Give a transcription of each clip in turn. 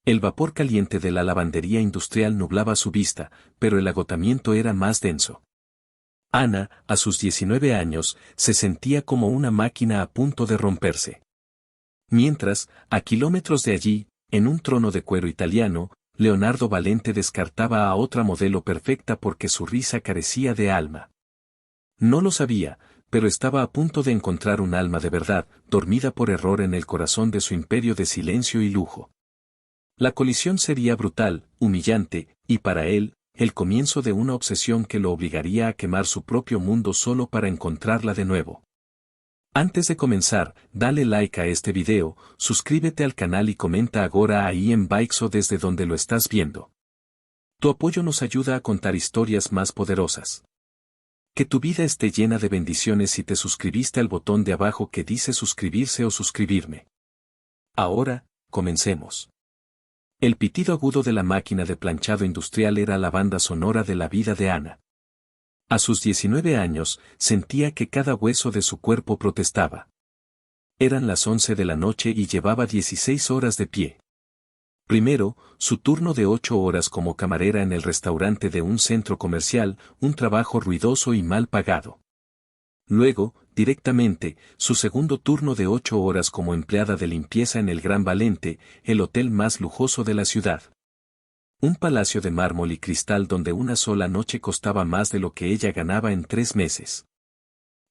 El vapor caliente de la lavandería industrial nublaba su vista, pero el agotamiento era más denso. Ana, a sus 19 años, se sentía como una máquina a punto de romperse. Mientras, a kilómetros de allí, en un trono de cuero italiano, Leonardo Valente descartaba a otra modelo perfecta porque su risa carecía de alma. No lo sabía, pero estaba a punto de encontrar un alma de verdad, dormida por error en el corazón de su imperio de silencio y lujo. La colisión sería brutal, humillante, y para él, el comienzo de una obsesión que lo obligaría a quemar su propio mundo solo para encontrarla de nuevo. Antes de comenzar, dale like a este video, suscríbete al canal y comenta agora ahí en Baixo desde donde lo estás viendo. Tu apoyo nos ayuda a contar historias más poderosas. Que tu vida esté llena de bendiciones si te suscribiste al botón de abajo que dice suscribirse o suscribirme. Ahora, comencemos. El pitido agudo de la máquina de planchado industrial era la banda sonora de la vida de Ana. A sus 19 años, sentía que cada hueso de su cuerpo protestaba. Eran las 11 de la noche y llevaba 16 horas de pie. Primero, su turno de 8 horas como camarera en el restaurante de un centro comercial, un trabajo ruidoso y mal pagado. Luego, directamente, su segundo turno de 8 horas como empleada de limpieza en el Gran Valente, el hotel más lujoso de la ciudad. Un palacio de mármol y cristal donde una sola noche costaba más de lo que ella ganaba en 3 meses.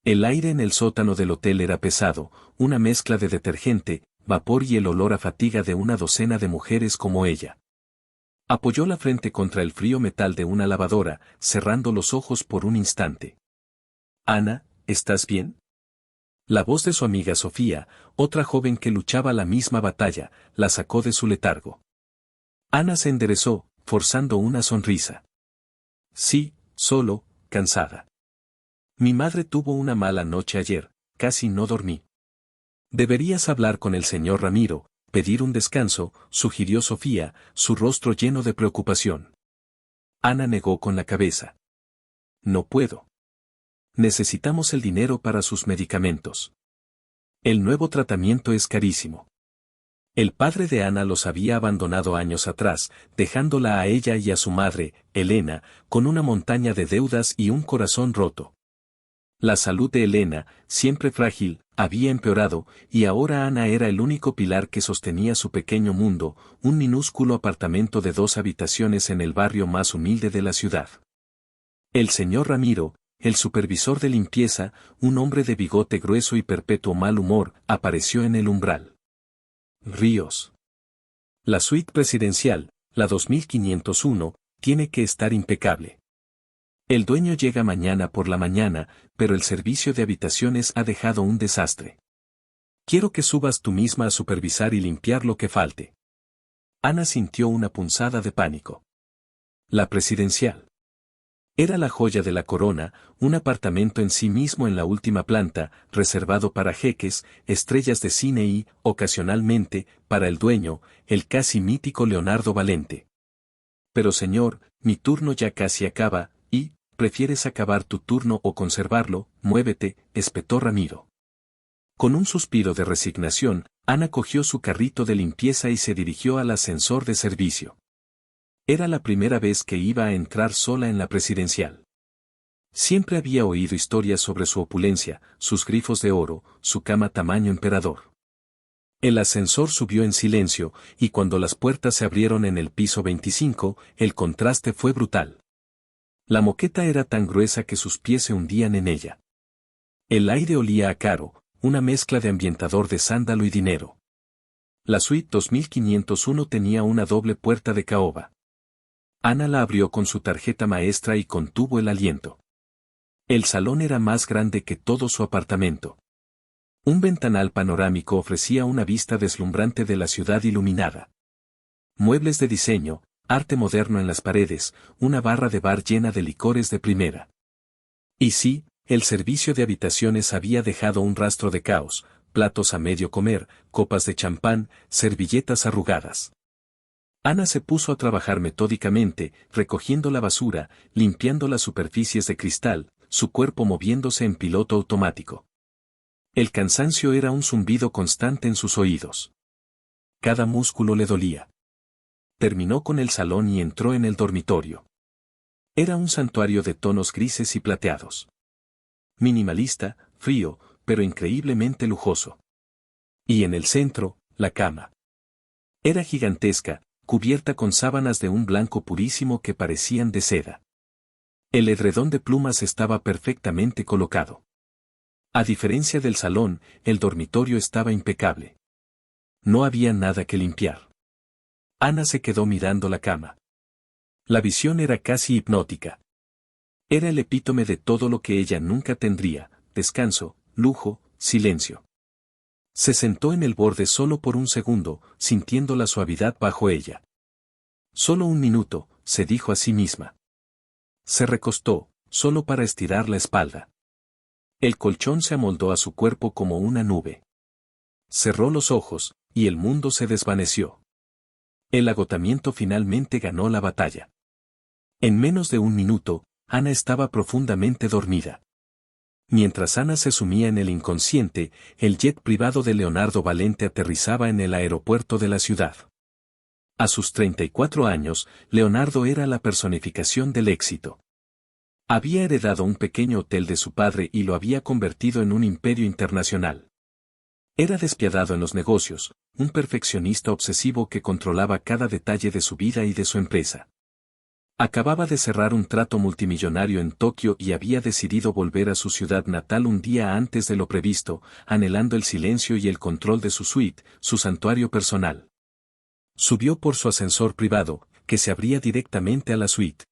El aire en el sótano del hotel era pesado, una mezcla de detergente, vapor y el olor a fatiga de una docena de mujeres como ella. Apoyó la frente contra el frío metal de una lavadora, cerrando los ojos por un instante. Ana, ¿estás bien? La voz de su amiga Sofía, otra joven que luchaba la misma batalla, la sacó de su letargo. Ana se enderezó, forzando una sonrisa. Sí, solo, cansada. Mi madre tuvo una mala noche ayer, casi no dormí. Deberías hablar con el señor Ramiro, pedir un descanso, sugirió Sofía, su rostro lleno de preocupación. Ana negó con la cabeza. No puedo. Necesitamos el dinero para sus medicamentos. El nuevo tratamiento es carísimo. El padre de Ana los había abandonado años atrás, dejándola a ella y a su madre, Elena, con una montaña de deudas y un corazón roto. La salud de Elena, siempre frágil, había empeorado, y ahora Ana era el único pilar que sostenía su pequeño mundo, un minúsculo apartamento de 2 habitaciones en el barrio más humilde de la ciudad. El señor Ramiro, el supervisor de limpieza, un hombre de bigote grueso y perpetuo mal humor, apareció en el umbral. Ríos. La suite presidencial, la 2501, tiene que estar impecable. El dueño llega mañana por la mañana, pero el servicio de habitaciones ha dejado un desastre. Quiero que subas tú misma a supervisar y limpiar lo que falte. Ana sintió una punzada de pánico. La presidencial. Era la joya de la corona, un apartamento en sí mismo en la última planta, reservado para jeques, estrellas de cine y, ocasionalmente, para el dueño, el casi mítico Leonardo Valente. Pero señor, mi turno ya casi acaba, y, ¿prefieres acabar tu turno o conservarlo? Muévete, espetó Ramiro. Con un suspiro de resignación, Ana cogió su carrito de limpieza y se dirigió al ascensor de servicio. Era la primera vez que iba a entrar sola en la presidencial. Siempre había oído historias sobre su opulencia, sus grifos de oro, su cama tamaño emperador. El ascensor subió en silencio, y cuando las puertas se abrieron en el piso 25, el contraste fue brutal. La moqueta era tan gruesa que sus pies se hundían en ella. El aire olía a caro, una mezcla de ambientador de sándalo y dinero. La suite 2501 tenía una doble puerta de caoba. Ana la abrió con su tarjeta maestra y contuvo el aliento. El salón era más grande que todo su apartamento. Un ventanal panorámico ofrecía una vista deslumbrante de la ciudad iluminada. Muebles de diseño, arte moderno en las paredes, una barra de bar llena de licores de primera. Y sí, el servicio de habitaciones había dejado un rastro de caos, platos a medio comer, copas de champán, servilletas arrugadas. Ana se puso a trabajar metódicamente, recogiendo la basura, limpiando las superficies de cristal, su cuerpo moviéndose en piloto automático. El cansancio era un zumbido constante en sus oídos. Cada músculo le dolía. terminó con el salón y entró en el dormitorio. Era un santuario de tonos grises y plateados. Minimalista, frío, pero increíblemente lujoso. Y en el centro, la cama. Era gigantesca, cubierta con sábanas de un blanco purísimo que parecían de seda. El edredón de plumas estaba perfectamente colocado. A diferencia del salón, el dormitorio estaba impecable. No había nada que limpiar. Ana se quedó mirando la cama. La visión era casi hipnótica. Era el epítome de todo lo que ella nunca tendría: descanso, lujo, silencio. Se sentó en el borde solo por un segundo, sintiendo la suavidad bajo ella. Solo un minuto, se dijo a sí misma. Se recostó, solo para estirar la espalda. El colchón se amoldó a su cuerpo como una nube. Cerró los ojos, y el mundo se desvaneció. El agotamiento finalmente ganó la batalla. En menos de un minuto, Ana estaba profundamente dormida. Mientras Ana se sumía en el inconsciente, el jet privado de Leonardo Valente aterrizaba en el aeropuerto de la ciudad. A sus 34 años, Leonardo era la personificación del éxito. Había heredado un pequeño hotel de su padre y lo había convertido en un imperio internacional. Era despiadado en los negocios, un perfeccionista obsesivo que controlaba cada detalle de su vida y de su empresa. Acababa de cerrar un trato multimillonario en Tokio y había decidido volver a su ciudad natal un día antes de lo previsto, anhelando el silencio y el control de su suite, su santuario personal. Subió por su ascensor privado, que se abría directamente a la suite.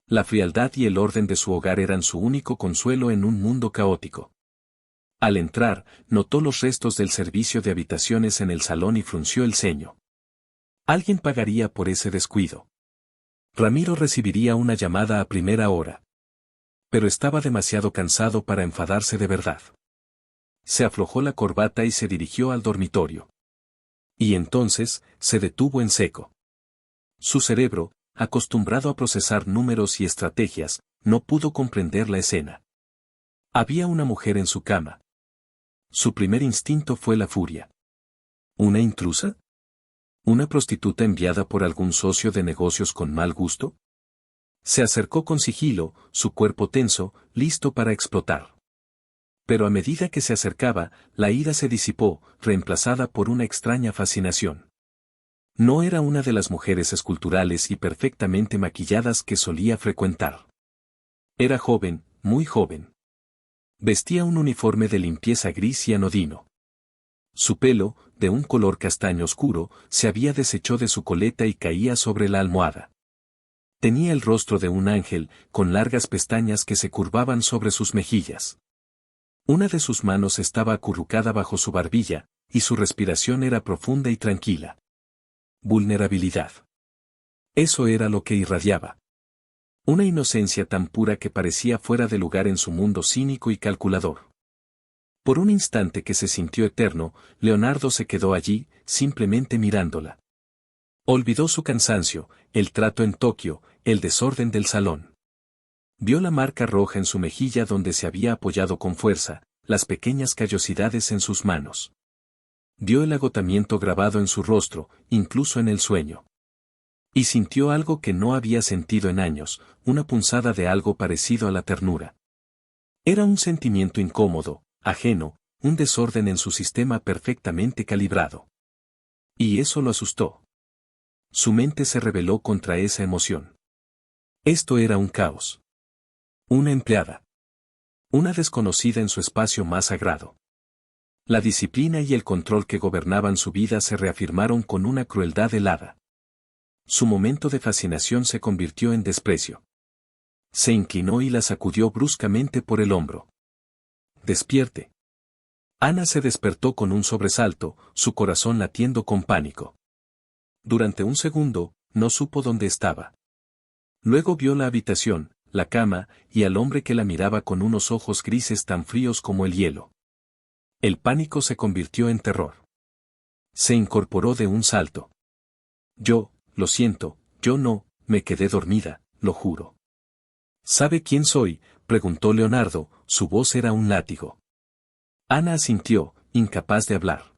La frialdad y el orden de su hogar eran su único consuelo en un mundo caótico. Al entrar, notó los restos del servicio de habitaciones en el salón y frunció el ceño. Alguien pagaría por ese descuido. Ramiro recibiría una llamada a primera hora. Pero estaba demasiado cansado para enfadarse de verdad. Se aflojó la corbata y se dirigió al dormitorio. Y entonces, se detuvo en seco. Su cerebro, acostumbrado a procesar números y estrategias, no pudo comprender la escena. Había una mujer en su cama. Su primer instinto fue la furia. ¿Una intrusa? ¿Una prostituta enviada por algún socio de negocios con mal gusto? Se acercó con sigilo, su cuerpo tenso, listo para explotar. Pero a medida que se acercaba, la ira se disipó, reemplazada por una extraña fascinación. No era una de las mujeres esculturales y perfectamente maquilladas que solía frecuentar. Era joven, muy joven. Vestía un uniforme de limpieza gris y anodino. Su pelo, de un color castaño oscuro, se había deshecho de su coleta y caía sobre la almohada. Tenía el rostro de un ángel, con largas pestañas que se curvaban sobre sus mejillas. Una de sus manos estaba acurrucada bajo su barbilla, y su respiración era profunda y tranquila. Vulnerabilidad. Eso era lo que irradiaba. Una inocencia tan pura que parecía fuera de lugar en su mundo cínico y calculador. Por un instante que se sintió eterno, Leonardo se quedó allí, simplemente mirándola. Olvidó su cansancio, el trato en Tokio, el desorden del salón. Vio la marca roja en su mejilla donde se había apoyado con fuerza, las pequeñas callosidades en sus manos. Vio el agotamiento grabado en su rostro, incluso en el sueño. Y sintió algo que no había sentido en años, una punzada de algo parecido a la ternura. Era un sentimiento incómodo, ajeno, un desorden en su sistema perfectamente calibrado. Y eso lo asustó. Su mente se rebeló contra esa emoción. Esto era un caos. Una empleada. Una desconocida en su espacio más sagrado. La disciplina y el control que gobernaban su vida se reafirmaron con una crueldad helada. Su momento de fascinación se convirtió en desprecio. Se inclinó y la sacudió bruscamente por el hombro. «Despierte». Ana se despertó con un sobresalto, su corazón latiendo con pánico. Durante un segundo, no supo dónde estaba. Luego vio la habitación, la cama, y al hombre que la miraba con unos ojos grises tan fríos como el hielo. El pánico se convirtió en terror. Se incorporó de un salto. Lo siento, yo no, me quedé dormida, lo juro. ¿Sabe quién soy?, preguntó Leonardo, su voz era un látigo. Ana asintió, incapaz de hablar.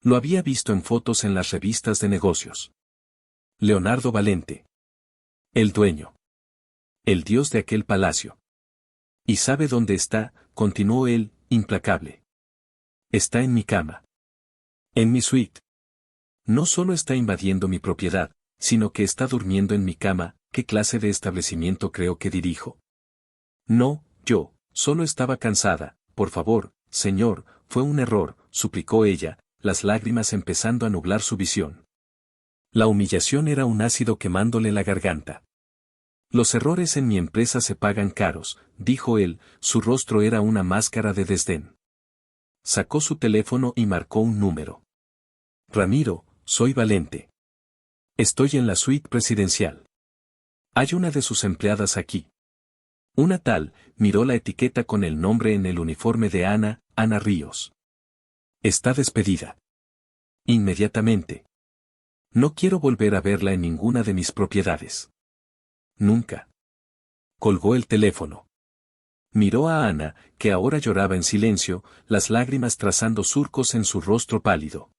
Lo había visto en fotos en las revistas de negocios. Leonardo Valente. El dueño. El dios de aquel palacio. ¿Y sabe dónde está?, continuó él, implacable. Está en mi cama. En mi suite. No solo está invadiendo mi propiedad, sino que está durmiendo en mi cama. ¿Qué clase de establecimiento creo que dirijo? No, yo, solo estaba cansada. Por favor, señor, fue un error, suplicó ella, las lágrimas empezando a nublar su visión. La humillación era un ácido quemándole la garganta. Los errores en mi empresa se pagan caros, dijo él, su rostro era una máscara de desdén. Sacó su teléfono y marcó un número. Ramiro, soy Valente. Estoy en la suite presidencial. Hay una de sus empleadas aquí. Una tal, miró la etiqueta con el nombre en el uniforme de Ana, Ana Ríos. Está despedida. Inmediatamente. No quiero volver a verla en ninguna de mis propiedades. Nunca. Colgó el teléfono. Miró a Ana, que ahora lloraba en silencio, las lágrimas trazando surcos en su rostro pálido.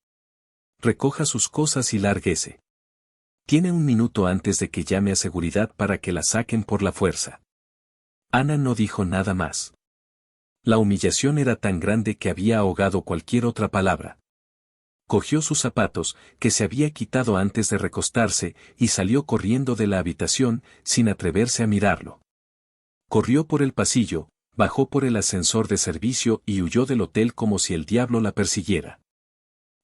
Recoja sus cosas y lárguese. Tiene un minuto antes de que llame a seguridad para que la saquen por la fuerza. Ana no dijo nada más. La humillación era tan grande que había ahogado cualquier otra palabra. Cogió sus zapatos, que se había quitado antes de recostarse, y salió corriendo de la habitación, sin atreverse a mirarlo. Corrió por el pasillo, bajó por el ascensor de servicio y huyó del hotel como si el diablo la persiguiera.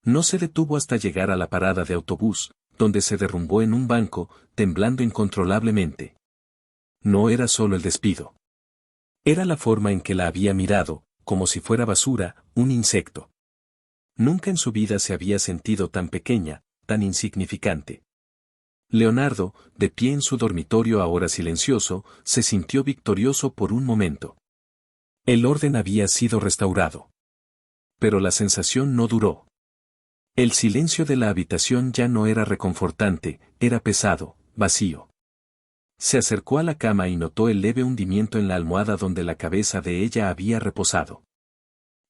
No se detuvo hasta llegar a la parada de autobús, donde se derrumbó en un banco, temblando incontrolablemente. No era solo el despido. Era la forma en que la había mirado, como si fuera basura, un insecto. Nunca en su vida se había sentido tan pequeña, tan insignificante. Leonardo, de pie en su dormitorio ahora silencioso, se sintió victorioso por un momento. El orden había sido restaurado. Pero la sensación no duró. El silencio de la habitación ya no era reconfortante, era pesado, vacío. Se acercó a la cama y notó el leve hundimiento en la almohada donde la cabeza de ella había reposado.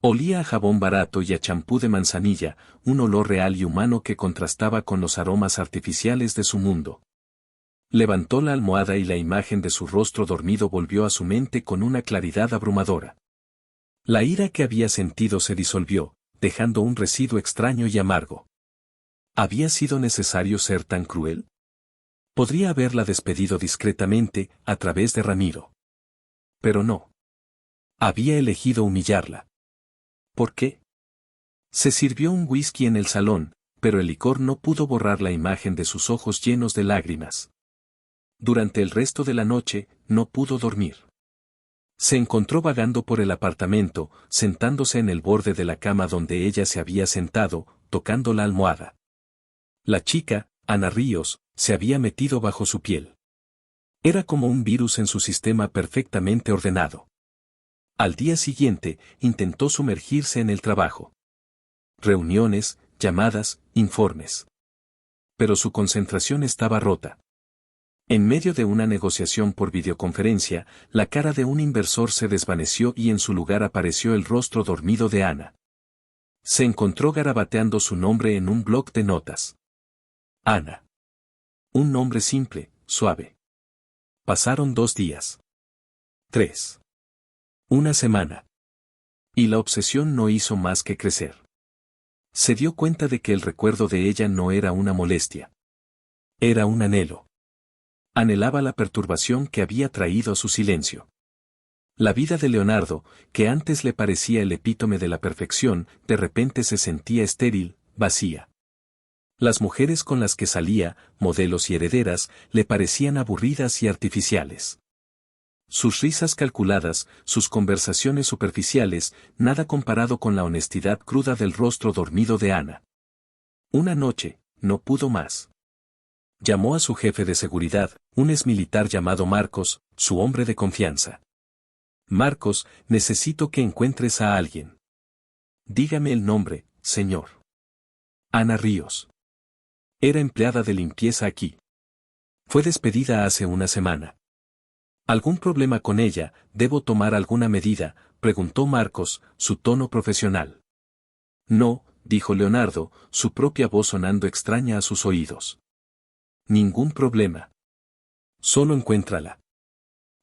Olía a jabón barato y a champú de manzanilla, un olor real y humano que contrastaba con los aromas artificiales de su mundo. Levantó la almohada y la imagen de su rostro dormido volvió a su mente con una claridad abrumadora. La ira que había sentido se disolvió, dejando un residuo extraño y amargo. ¿Había sido necesario ser tan cruel? Podría haberla despedido discretamente, a través de Ramiro. Pero no. Había elegido humillarla. ¿Por qué? Se sirvió un whisky en el salón, pero el licor no pudo borrar la imagen de sus ojos llenos de lágrimas. Durante el resto de la noche, no pudo dormir. Se encontró vagando por el apartamento, sentándose en el borde de la cama donde ella se había sentado, tocando la almohada. La chica, Ana Ríos, se había metido bajo su piel. Era como un virus en su sistema perfectamente ordenado. Al día siguiente, intentó sumergirse en el trabajo. Reuniones, llamadas, informes. Pero su concentración estaba rota. En medio de una negociación por videoconferencia, la cara de un inversor se desvaneció y en su lugar apareció el rostro dormido de Ana. Se encontró garabateando su nombre en un bloc de notas. Ana. Un nombre simple, suave. Pasaron 2 días. 3. Una semana. Y la obsesión no hizo más que crecer. Se dio cuenta de que el recuerdo de ella no era una molestia. Era un anhelo. Anhelaba la perturbación que había traído a su silencio. La vida de Leonardo, que antes le parecía el epítome de la perfección, de repente se sentía estéril, vacía. Las mujeres con las que salía, modelos y herederas, le parecían aburridas y artificiales. Sus risas calculadas, sus conversaciones superficiales, nada comparado con la honestidad cruda del rostro dormido de Ana. Una noche, no pudo más. Llamó a su jefe de seguridad, un exmilitar llamado Marcos, su hombre de confianza. Marcos, necesito que encuentres a alguien. Dígame el nombre, señor. Ana Ríos. Era empleada de limpieza aquí. Fue despedida hace una semana. ¿Algún problema con ella? ¿Debo tomar alguna medida?, preguntó Marcos, su tono profesional. No, dijo Leonardo, su propia voz sonando extraña a sus oídos. Ningún problema. Solo encuéntrala.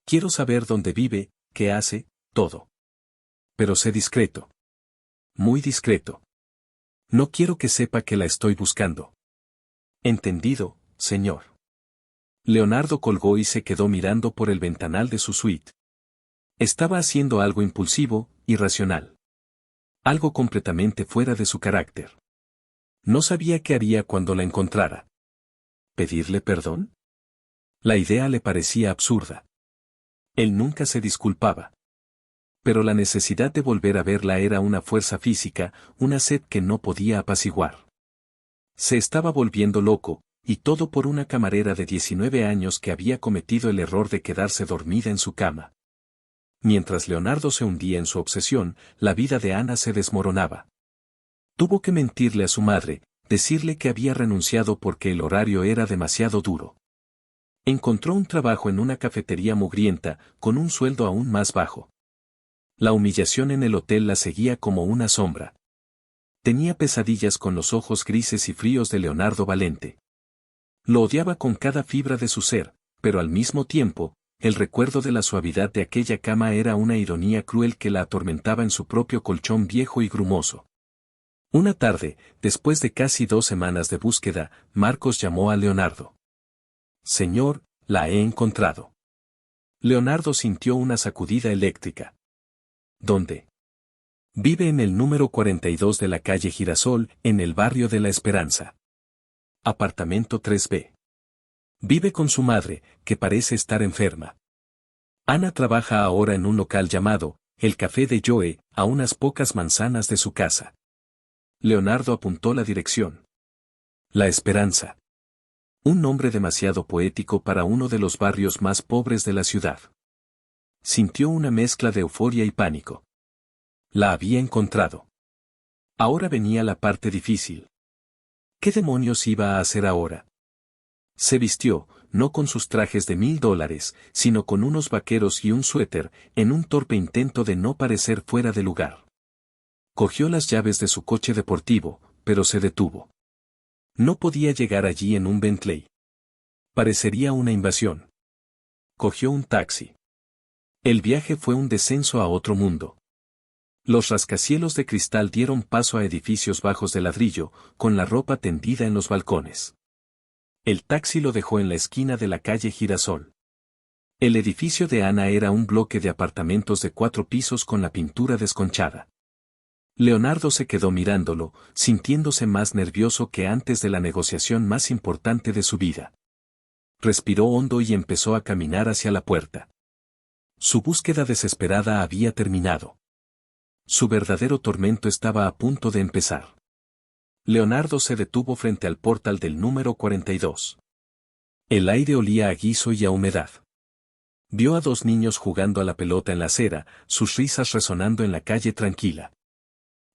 Quiero saber dónde vive, qué hace, todo. Pero sé discreto. Muy discreto. No quiero que sepa que la estoy buscando. Entendido, señor. Leonardo colgó y se quedó mirando por el ventanal de su suite. Estaba haciendo algo impulsivo, irracional. Algo completamente fuera de su carácter. No sabía qué haría cuando la encontrara. ¿Pedirle perdón? La idea le parecía absurda. Él nunca se disculpaba. Pero la necesidad de volver a verla era una fuerza física, una sed que no podía apaciguar. Se estaba volviendo loco, y todo por una camarera de 19 años que había cometido el error de quedarse dormida en su cama. Mientras Leonardo se hundía en su obsesión, la vida de Ana se desmoronaba. Tuvo que mentirle a su madre, decirle que había renunciado porque el horario era demasiado duro. Encontró un trabajo en una cafetería mugrienta, con un sueldo aún más bajo. La humillación en el hotel la seguía como una sombra. Tenía pesadillas con los ojos grises y fríos de Leonardo Valente. Lo odiaba con cada fibra de su ser, pero al mismo tiempo, el recuerdo de la suavidad de aquella cama era una ironía cruel que la atormentaba en su propio colchón viejo y grumoso. Una tarde, después de casi 2 semanas de búsqueda, Marcos llamó a Leonardo. Señor, la he encontrado. Leonardo sintió una sacudida eléctrica. ¿Dónde? Vive en el número 42 de la calle Girasol, en el barrio de La Esperanza. Apartamento 3B. Vive con su madre, que parece estar enferma. Ana trabaja ahora en un local llamado, el Café de Joe, a unas pocas manzanas de su casa. Leonardo apuntó la dirección. La Esperanza. Un nombre demasiado poético para uno de los barrios más pobres de la ciudad. Sintió una mezcla de euforia y pánico. La había encontrado. Ahora venía la parte difícil. ¿Qué demonios iba a hacer ahora? Se vistió, no con sus trajes de $1000, sino con unos vaqueros y un suéter, en un torpe intento de no parecer fuera de lugar. Cogió las llaves de su coche deportivo, pero se detuvo. No podía llegar allí en un Bentley. Parecería una invasión. Cogió un taxi. El viaje fue un descenso a otro mundo. Los rascacielos de cristal dieron paso a edificios bajos de ladrillo, con la ropa tendida en los balcones. El taxi lo dejó en la esquina de la calle Girasol. El edificio de Ana era un bloque de apartamentos de 4 pisos con la pintura desconchada. Leonardo se quedó mirándolo, sintiéndose más nervioso que antes de la negociación más importante de su vida. Respiró hondo y empezó a caminar hacia la puerta. Su búsqueda desesperada había terminado. Su verdadero tormento estaba a punto de empezar. Leonardo se detuvo frente al portal del número 42. El aire olía a guiso y a humedad. Vio a 2 niños jugando a la pelota en la acera, sus risas resonando en la calle tranquila.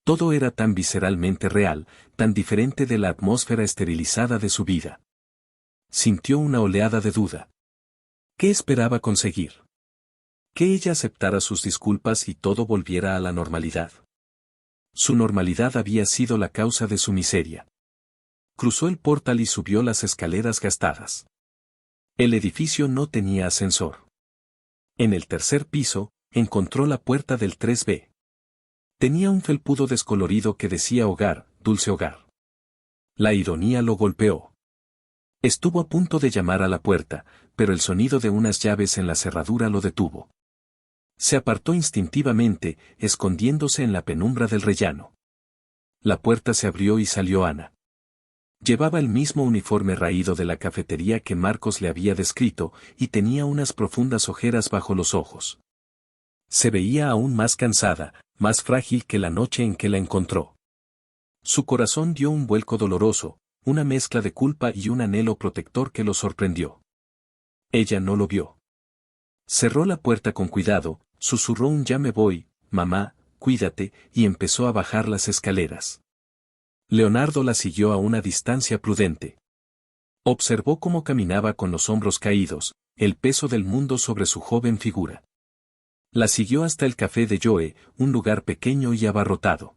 Todo era tan visceralmente real, tan diferente de la atmósfera esterilizada de su vida. Sintió una oleada de duda. ¿Qué esperaba conseguir? Que ella aceptara sus disculpas y todo volviera a la normalidad. Su normalidad había sido la causa de su miseria. Cruzó el portal y subió las escaleras gastadas. El edificio no tenía ascensor. En el tercer piso, encontró la puerta del 3B. Tenía un felpudo descolorido que decía hogar, dulce hogar. La ironía lo golpeó. Estuvo a punto de llamar a la puerta, pero el sonido de unas llaves en la cerradura lo detuvo. Se apartó instintivamente, escondiéndose en la penumbra del rellano. La puerta se abrió y salió Ana. Llevaba el mismo uniforme raído de la cafetería que Marcos le había descrito, y tenía unas profundas ojeras bajo los ojos. Se veía aún más cansada, más frágil que la noche en que la encontró. Su corazón dio un vuelco doloroso, una mezcla de culpa y un anhelo protector que lo sorprendió. Ella no lo vio. Cerró la puerta con cuidado, susurró un ya me voy, mamá, cuídate, y empezó a bajar las escaleras. Leonardo la siguió a una distancia prudente. Observó cómo caminaba con los hombros caídos, el peso del mundo sobre su joven figura. La siguió hasta el café de Joe, un lugar pequeño y abarrotado.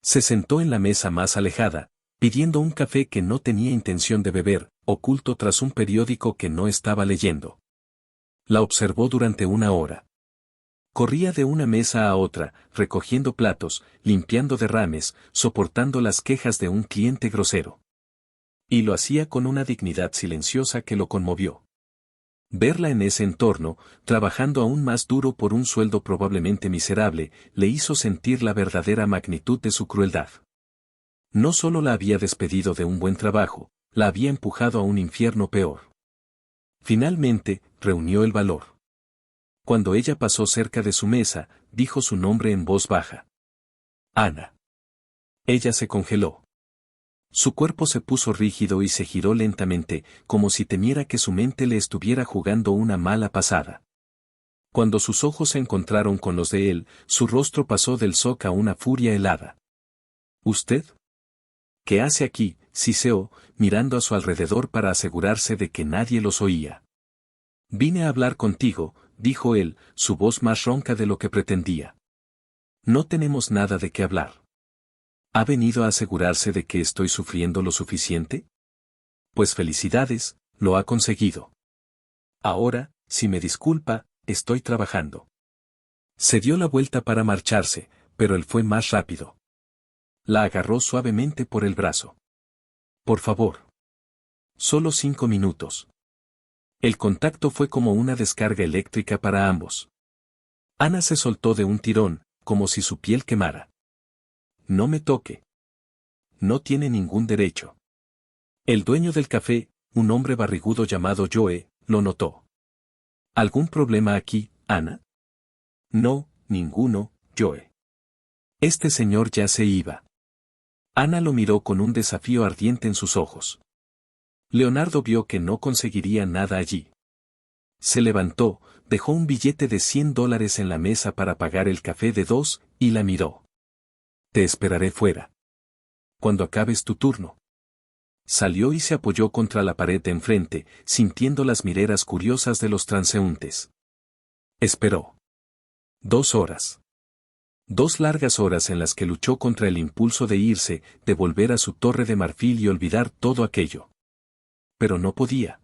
Se sentó en la mesa más alejada, pidiendo un café que no tenía intención de beber, oculto tras un periódico que no estaba leyendo. La observó durante una hora. Corría de una mesa a otra, recogiendo platos, limpiando derrames, soportando las quejas de un cliente grosero. Y lo hacía con una dignidad silenciosa que lo conmovió. Verla en ese entorno, trabajando aún más duro por un sueldo probablemente miserable, le hizo sentir la verdadera magnitud de su crueldad. No solo la había despedido de un buen trabajo, la había empujado a un infierno peor. Finalmente, reunió el valor. Cuando ella pasó cerca de su mesa, dijo su nombre en voz baja. Ana. Ella se congeló. Su cuerpo se puso rígido y se giró lentamente, como si temiera que su mente le estuviera jugando una mala pasada. Cuando sus ojos se encontraron con los de él, su rostro pasó del shock a una furia helada. ¿Usted? ¿Qué hace aquí?, siseó, mirando a su alrededor para asegurarse de que nadie los oía. Vine a hablar contigo, dijo él, su voz más ronca de lo que pretendía. No tenemos nada de qué hablar. ¿Ha venido a asegurarse de que estoy sufriendo lo suficiente? Pues felicidades, lo ha conseguido. Ahora, si me disculpa, estoy trabajando. Se dio la vuelta para marcharse, pero él fue más rápido. La agarró suavemente por el brazo. Por favor. Solo 5 minutos. El contacto fue como una descarga eléctrica para ambos. Ana se soltó de un tirón, como si su piel quemara. No me toque. No tiene ningún derecho. El dueño del café, un hombre barrigudo llamado Joe, lo notó. ¿Algún problema aquí, Ana? No, ninguno, Joe. Este señor ya se iba. Ana lo miró con un desafío ardiente en sus ojos. Leonardo vio que no conseguiría nada allí. Se levantó, dejó un billete de $100 en la mesa para pagar el café de 2, y la miró. Te esperaré fuera. Cuando acabes tu turno. Salió y se apoyó contra la pared de enfrente, sintiendo las mireras curiosas de los transeúntes. Esperó. 2 horas. 2 largas horas en las que luchó contra el impulso de irse, de volver a su torre de marfil y olvidar todo aquello. Pero no podía.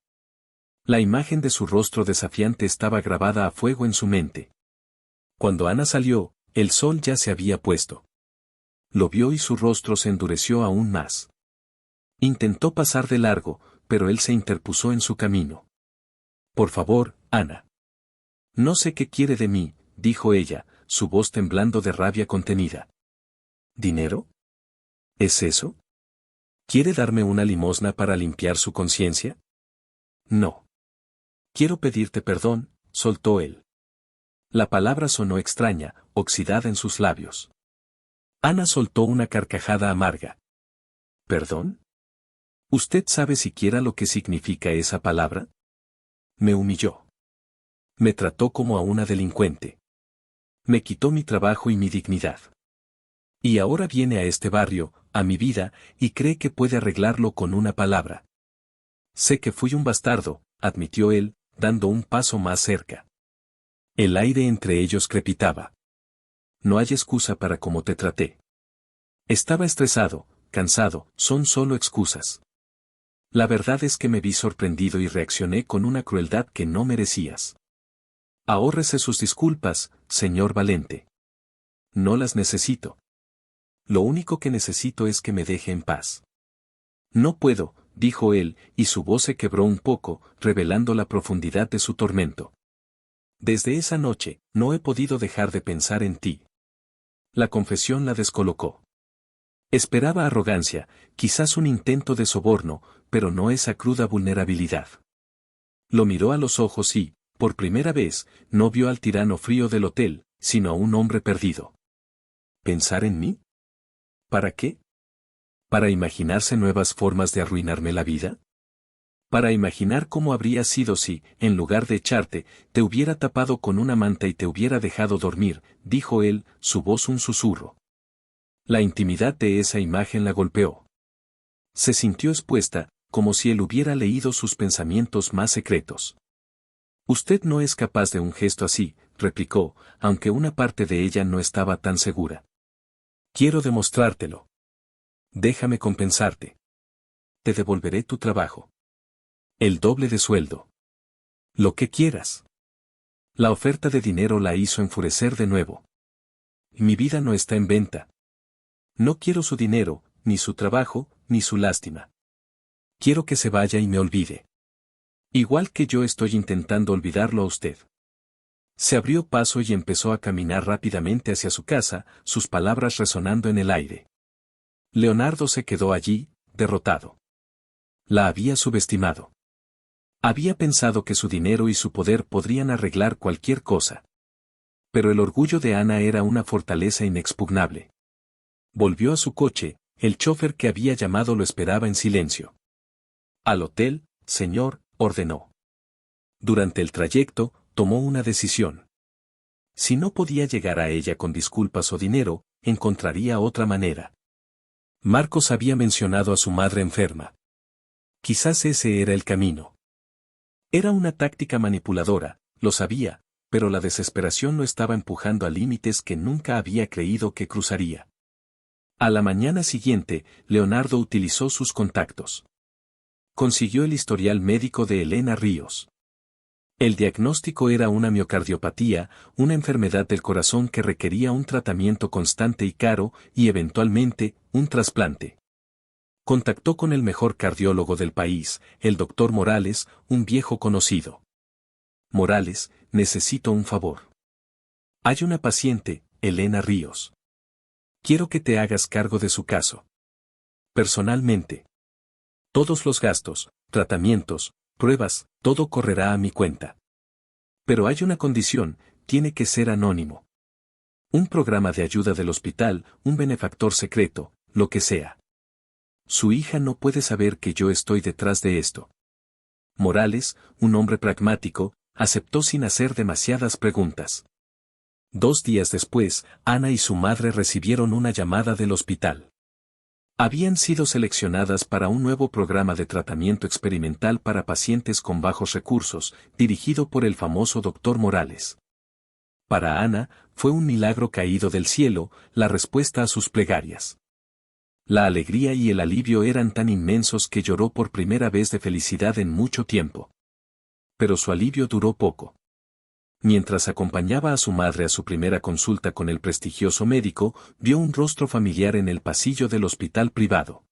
La imagen de su rostro desafiante estaba grabada a fuego en su mente. Cuando Ana salió, el sol ya se había puesto. Lo vio y su rostro se endureció aún más. Intentó pasar de largo, pero él se interpuso en su camino. Por favor, Ana. No sé qué quiere de mí, dijo ella, su voz temblando de rabia contenida. ¿Dinero? ¿Es eso? ¿Quiere darme una limosna para limpiar su conciencia? No. Quiero pedirte perdón, soltó él. La palabra sonó extraña, oxidada en sus labios. Ana soltó una carcajada amarga. ¿Perdón? ¿Usted sabe siquiera lo que significa esa palabra? Me humilló. Me trató como a una delincuente. Me quitó mi trabajo y mi dignidad. Y ahora viene a este barrio, a mi vida, y cree que puede arreglarlo con una palabra. Sé que fui un bastardo, admitió él, dando un paso más cerca. El aire entre ellos crepitaba. No hay excusa para cómo te traté. Estaba estresado, cansado, son solo excusas. La verdad es que me vi sorprendido y reaccioné con una crueldad que no merecías. Ahórrese sus disculpas, señor Valente. No las necesito. Lo único que necesito es que me deje en paz. No puedo, dijo él, y su voz se quebró un poco, revelando la profundidad de su tormento. Desde esa noche, no he podido dejar de pensar en ti. La confesión la descolocó. Esperaba arrogancia, quizás un intento de soborno, pero no esa cruda vulnerabilidad. Lo miró a los ojos y, por primera vez, no vio al tirano frío del hotel, sino a un hombre perdido. ¿Pensar en mí? ¿Para qué? ¿Para imaginarse nuevas formas de arruinarme la vida? Para imaginar cómo habría sido si, en lugar de echarte, te hubiera tapado con una manta y te hubiera dejado dormir, dijo él, su voz un susurro. La intimidad de esa imagen la golpeó. Se sintió expuesta, como si él hubiera leído sus pensamientos más secretos. Usted no es capaz de un gesto así, replicó, aunque una parte de ella no estaba tan segura. Quiero demostrártelo. Déjame compensarte. Te devolveré tu trabajo. El doble de sueldo. Lo que quieras. La oferta de dinero la hizo enfurecer de nuevo. Mi vida no está en venta. No quiero su dinero, ni su trabajo, ni su lástima. Quiero que se vaya y me olvide. Igual que yo estoy intentando olvidarlo a usted. Se abrió paso y empezó a caminar rápidamente hacia su casa, sus palabras resonando en el aire. Leonardo se quedó allí, derrotado. La había subestimado. Había pensado que su dinero y su poder podrían arreglar cualquier cosa. Pero el orgullo de Ana era una fortaleza inexpugnable. Volvió a su coche, el chofer que había llamado lo esperaba en silencio. Al hotel, señor, ordenó. Durante el trayecto, tomó una decisión. Si no podía llegar a ella con disculpas o dinero, encontraría otra manera. Marcos había mencionado a su madre enferma. Quizás ese era el camino. Era una táctica manipuladora, lo sabía, pero la desesperación lo estaba empujando a límites que nunca había creído que cruzaría. A la mañana siguiente, Leonardo utilizó sus contactos. Consiguió el historial médico de Elena Ríos. El diagnóstico era una miocardiopatía, una enfermedad del corazón que requería un tratamiento constante y caro, y eventualmente, un trasplante. Contactó con el mejor cardiólogo del país, el doctor Morales, un viejo conocido. Morales, necesito un favor. Hay una paciente, Elena Ríos. Quiero que te hagas cargo de su caso. Personalmente. Todos los gastos, tratamientos, pruebas, todo correrá a mi cuenta. Pero hay una condición, tiene que ser anónimo. Un programa de ayuda del hospital, un benefactor secreto, lo que sea. Su hija no puede saber que yo estoy detrás de esto. Morales, un hombre pragmático, aceptó sin hacer demasiadas preguntas. 2 días después, Ana y su madre recibieron una llamada del hospital. Habían sido seleccionadas para un nuevo programa de tratamiento experimental para pacientes con bajos recursos, dirigido por el famoso Dr. Morales. Para Ana, fue un milagro caído del cielo, la respuesta a sus plegarias. La alegría y el alivio eran tan inmensos que lloró por primera vez de felicidad en mucho tiempo. Pero su alivio duró poco. Mientras acompañaba a su madre a su primera consulta con el prestigioso médico, vio un rostro familiar en el pasillo del hospital privado.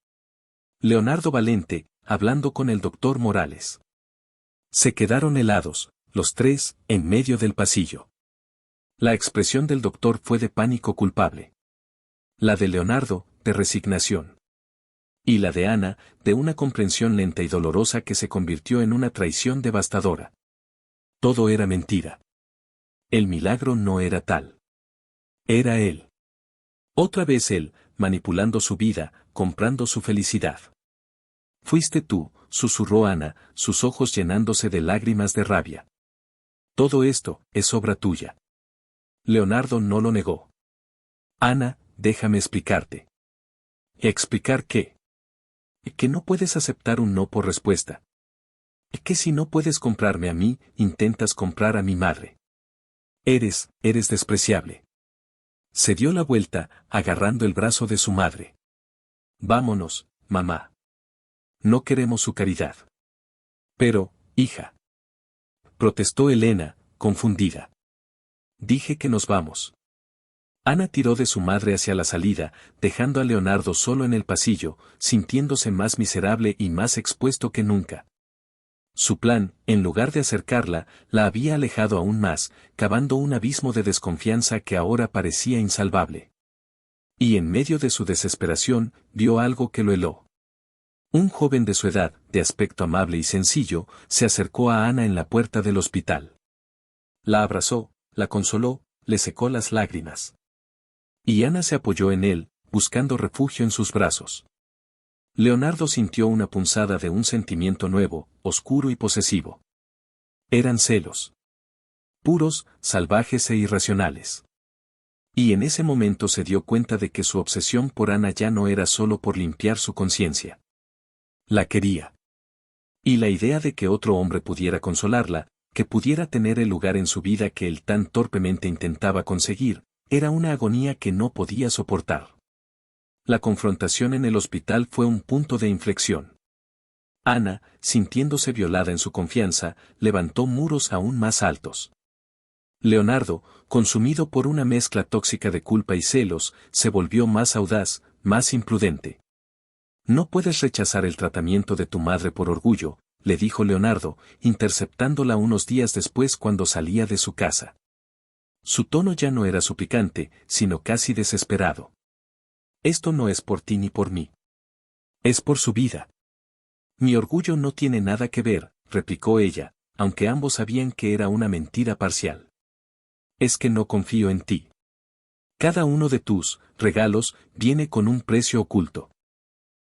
Leonardo Valente, hablando con el doctor Morales. Se quedaron helados, los tres, en medio del pasillo. La expresión del doctor fue de pánico culpable. La de Leonardo, de resignación. Y la de Ana, de una comprensión lenta y dolorosa que se convirtió en una traición devastadora. Todo era mentira. El milagro no era tal. Era él. Otra vez él, manipulando su vida, comprando su felicidad. Fuiste tú, susurró Ana, sus ojos llenándose de lágrimas de rabia. Todo esto, es obra tuya. Leonardo no lo negó. Ana, déjame explicarte. ¿Explicar qué? Que no puedes aceptar un no por respuesta. Que si no puedes comprarme a mí, intentas comprar a mi madre. Eres despreciable. Se dio la vuelta, agarrando el brazo de su madre. Vámonos, mamá. No queremos su caridad. Pero, hija. Protestó Elena, confundida. Dije que nos vamos. Ana tiró de su madre hacia la salida, dejando a Leonardo solo en el pasillo, sintiéndose más miserable y más expuesto que nunca. Su plan, en lugar de acercarla, la había alejado aún más, cavando un abismo de desconfianza que ahora parecía insalvable. Y en medio de su desesperación, vio algo que lo heló. Un joven de su edad, de aspecto amable y sencillo, se acercó a Ana en la puerta del hospital. La abrazó, la consoló, le secó las lágrimas. Y Ana se apoyó en él, buscando refugio en sus brazos. Leonardo sintió una punzada de un sentimiento nuevo, oscuro y posesivo. Eran celos. Puros, salvajes e irracionales. Y en ese momento se dio cuenta de que su obsesión por Ana ya no era solo por limpiar su conciencia. La quería. Y la idea de que otro hombre pudiera consolarla, que pudiera tener el lugar en su vida que él tan torpemente intentaba conseguir, era una agonía que no podía soportar. La confrontación en el hospital fue un punto de inflexión. Ana, sintiéndose violada en su confianza, levantó muros aún más altos. Leonardo, consumido por una mezcla tóxica de culpa y celos, se volvió más audaz, más imprudente. No puedes rechazar el tratamiento de tu madre por orgullo, le dijo Leonardo, interceptándola unos días después cuando salía de su casa. Su tono ya no era suplicante, sino casi desesperado. Esto no es por ti ni por mí. Es por su vida. Mi orgullo no tiene nada que ver, replicó ella, aunque ambos sabían que era una mentira parcial. Es que no confío en ti. Cada uno de tus regalos viene con un precio oculto.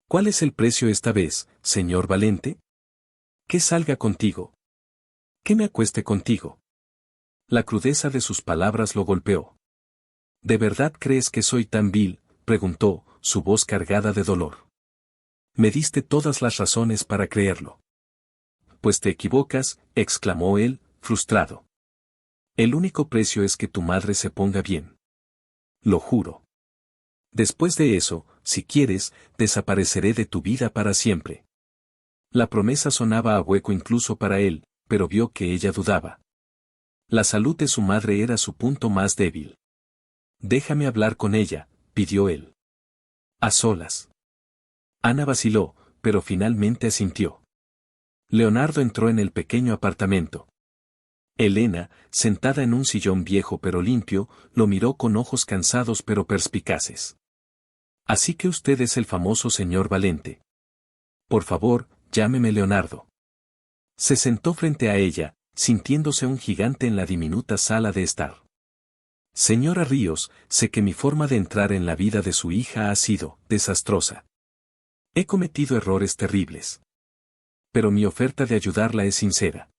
¿Cuál es el precio esta vez, señor Valente? Que salga contigo. Que me acueste contigo. La crudeza de sus palabras lo golpeó. ¿De verdad crees que soy tan vil?, preguntó, su voz cargada de dolor. Me diste todas las razones para creerlo. Pues te equivocas, exclamó él, frustrado. El único precio es que tu madre se ponga bien. Lo juro. Después de eso, si quieres, desapareceré de tu vida para siempre. La promesa sonaba a hueco incluso para él, pero vio que ella dudaba. La salud de su madre era su punto más débil. Déjame hablar con ella, pidió él. A solas. Ana vaciló, pero finalmente asintió. Leonardo entró en el pequeño apartamento. Elena, sentada en un sillón viejo pero limpio, lo miró con ojos cansados pero perspicaces. Así que usted es el famoso señor Valente. Por favor, llámeme Leonardo. Se sentó frente a ella, sintiéndose un gigante en la diminuta sala de estar. Señora Ríos, sé que mi forma de entrar en la vida de su hija ha sido desastrosa. He cometido errores terribles. Pero mi oferta de ayudarla es sincera.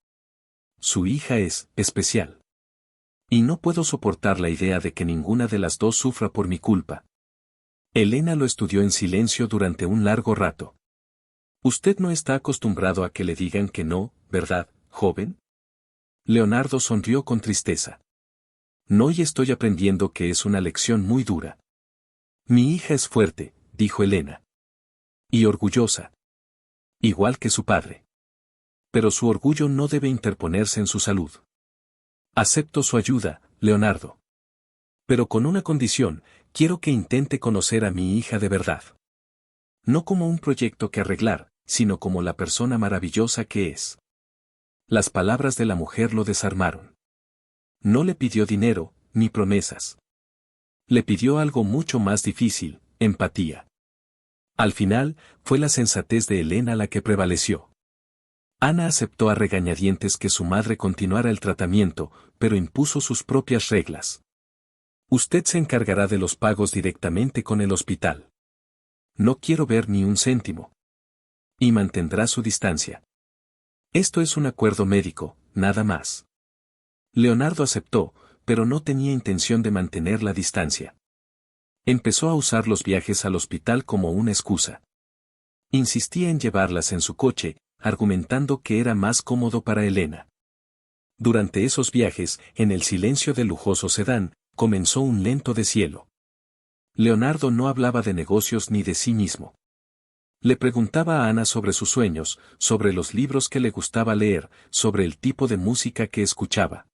Su hija es especial. Y no puedo soportar la idea de que ninguna de las dos sufra por mi culpa. Elena lo estudió en silencio durante un largo rato. Usted no está acostumbrado a que le digan que no, ¿verdad, joven? Leonardo sonrió con tristeza. No, y estoy aprendiendo que es una lección muy dura. Mi hija es fuerte, dijo Elena. Y orgullosa. Igual que su padre. Pero su orgullo no debe interponerse en su salud. Acepto su ayuda, Leonardo. Pero con una condición, quiero que intente conocer a mi hija de verdad. No como un proyecto que arreglar, sino como la persona maravillosa que es. Las palabras de la mujer lo desarmaron. No le pidió dinero, ni promesas. Le pidió algo mucho más difícil, empatía. Al final, fue la sensatez de Elena la que prevaleció. Ana aceptó a regañadientes que su madre continuara el tratamiento, pero impuso sus propias reglas. Usted se encargará de los pagos directamente con el hospital. No quiero ver ni un céntimo. Y mantendrá su distancia. Esto es un acuerdo médico, nada más. Leonardo aceptó, pero no tenía intención de mantener la distancia. Empezó a usar los viajes al hospital como una excusa. Insistía en llevarlas en su coche, argumentando que era más cómodo para Elena. Durante esos viajes, en el silencio del lujoso sedán, comenzó un lento deshielo. Leonardo no hablaba de negocios ni de sí mismo. Le preguntaba a Ana sobre sus sueños, sobre los libros que le gustaba leer, sobre el tipo de música que escuchaba.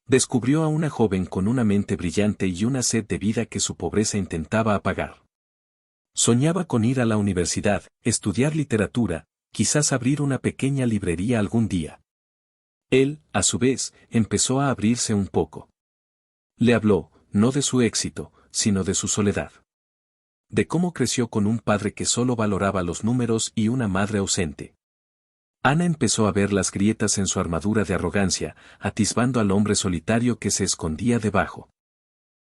Descubrió a una joven con una mente brillante y una sed de vida que su pobreza intentaba apagar. Soñaba con ir a la universidad, estudiar literatura, quizás abrir una pequeña librería algún día. Él, a su vez, empezó a abrirse un poco. Le habló, no de su éxito, sino de su soledad. De cómo creció con un padre que solo valoraba los números y una madre ausente. Ana empezó a ver las grietas en su armadura de arrogancia, atisbando al hombre solitario que se escondía debajo.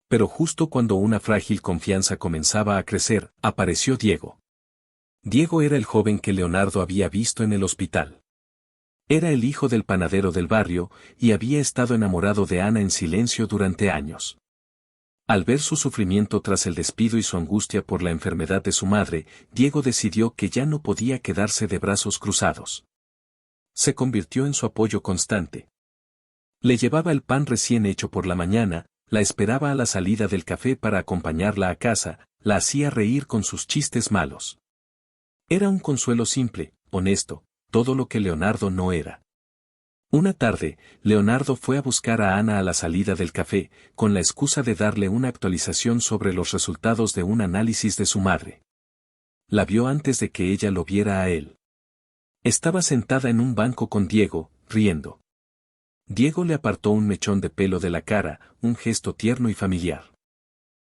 Pero justo cuando una frágil confianza comenzaba a crecer, apareció Diego. Diego era el joven que Leonardo había visto en el hospital. Era el hijo del panadero del barrio, y había estado enamorado de Ana en silencio durante años. Al ver su sufrimiento tras el despido y su angustia por la enfermedad de su madre, Diego decidió que ya no podía quedarse de brazos cruzados. Se convirtió en su apoyo constante. Le llevaba el pan recién hecho por la mañana, la esperaba a la salida del café para acompañarla a casa, la hacía reír con sus chistes malos. Era un consuelo simple, honesto, todo lo que Leonardo no era. Una tarde, Leonardo fue a buscar a Ana a la salida del café, con la excusa de darle una actualización sobre los resultados de un análisis de su madre. La vio antes de que ella lo viera a él. Estaba sentada en un banco con Diego, riendo. Diego le apartó un mechón de pelo de la cara, un gesto tierno y familiar.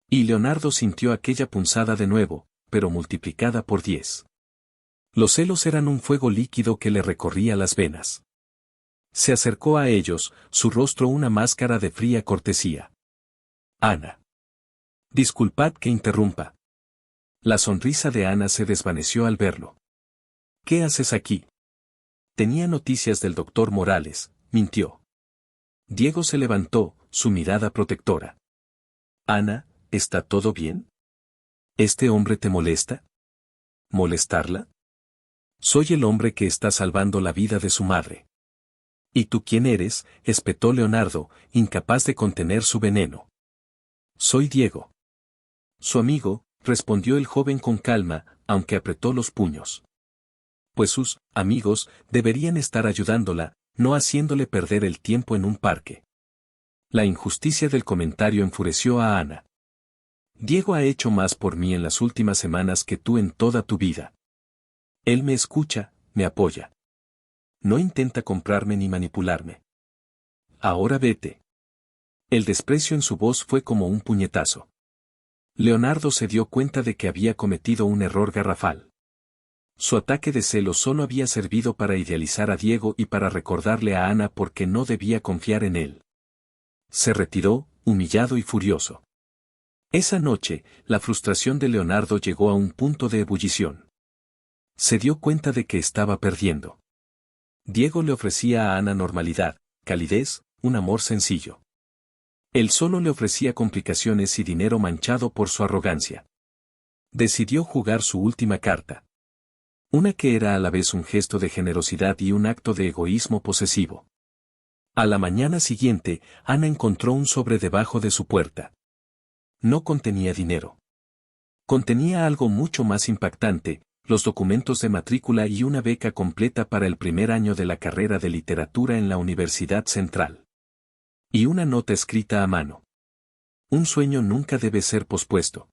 Y Leonardo sintió aquella punzada de nuevo, pero multiplicada por 10. Los celos eran un fuego líquido que le recorría las venas. Se acercó a ellos, su rostro una máscara de fría cortesía. Ana. Disculpad que interrumpa. La sonrisa de Ana se desvaneció al verlo. ¿Qué haces aquí? Tenía noticias del doctor Morales, mintió. Diego se levantó, su mirada protectora. Ana, ¿está todo bien? ¿Este hombre te molesta? ¿Molestarla? Soy el hombre que está salvando la vida de su madre. ¿Y tú quién eres?, espetó Leonardo, incapaz de contener su veneno. Soy Diego. Su amigo, respondió el joven con calma, aunque apretó los puños. Pues sus amigos deberían estar ayudándola, no haciéndole perder el tiempo en un parque. La injusticia del comentario enfureció a Ana. Diego ha hecho más por mí en las últimas semanas que tú en toda tu vida. Él me escucha, me apoya. No intenta comprarme ni manipularme. Ahora vete. El desprecio en su voz fue como un puñetazo. Leonardo se dio cuenta de que había cometido un error garrafal. Su ataque de celos solo había servido para idealizar a Diego y para recordarle a Ana por qué no debía confiar en él. Se retiró, humillado y furioso. Esa noche, la frustración de Leonardo llegó a un punto de ebullición. Se dio cuenta de que estaba perdiendo. Diego le ofrecía a Ana normalidad, calidez, un amor sencillo. Él solo le ofrecía complicaciones y dinero manchado por su arrogancia. Decidió jugar su última carta. Una que era a la vez un gesto de generosidad y un acto de egoísmo posesivo. A la mañana siguiente, Ana encontró un sobre debajo de su puerta. No contenía dinero. Contenía algo mucho más impactante, los documentos de matrícula y una beca completa para el primer año de la carrera de literatura en la Universidad Central. Y una nota escrita a mano. Un sueño nunca debe ser pospuesto.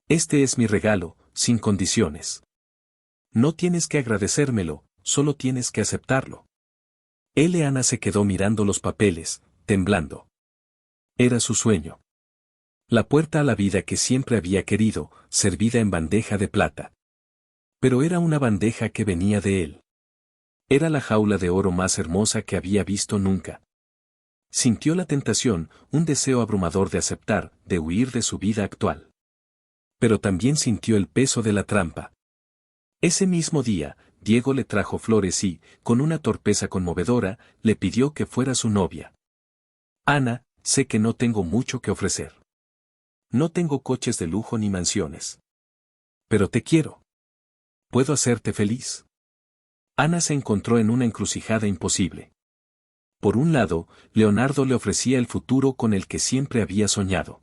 Este es mi regalo, sin condiciones. No tienes que agradecérmelo, solo tienes que aceptarlo. Ana se quedó mirando los papeles, temblando. Era su sueño. La puerta a la vida que siempre había querido, servida en bandeja de plata. Pero era una bandeja que venía de él. Era la jaula de oro más hermosa que había visto nunca. Sintió la tentación, un deseo abrumador de aceptar, de huir de su vida actual. Pero también sintió el peso de la trampa. Ese mismo día, Diego le trajo flores y, con una torpeza conmovedora, le pidió que fuera su novia. Ana, sé que no tengo mucho que ofrecer. No tengo coches de lujo ni mansiones. Pero te quiero. ¿Puedo hacerte feliz? Ana se encontró en una encrucijada imposible. Por un lado, Leonardo le ofrecía el futuro con el que siempre había soñado.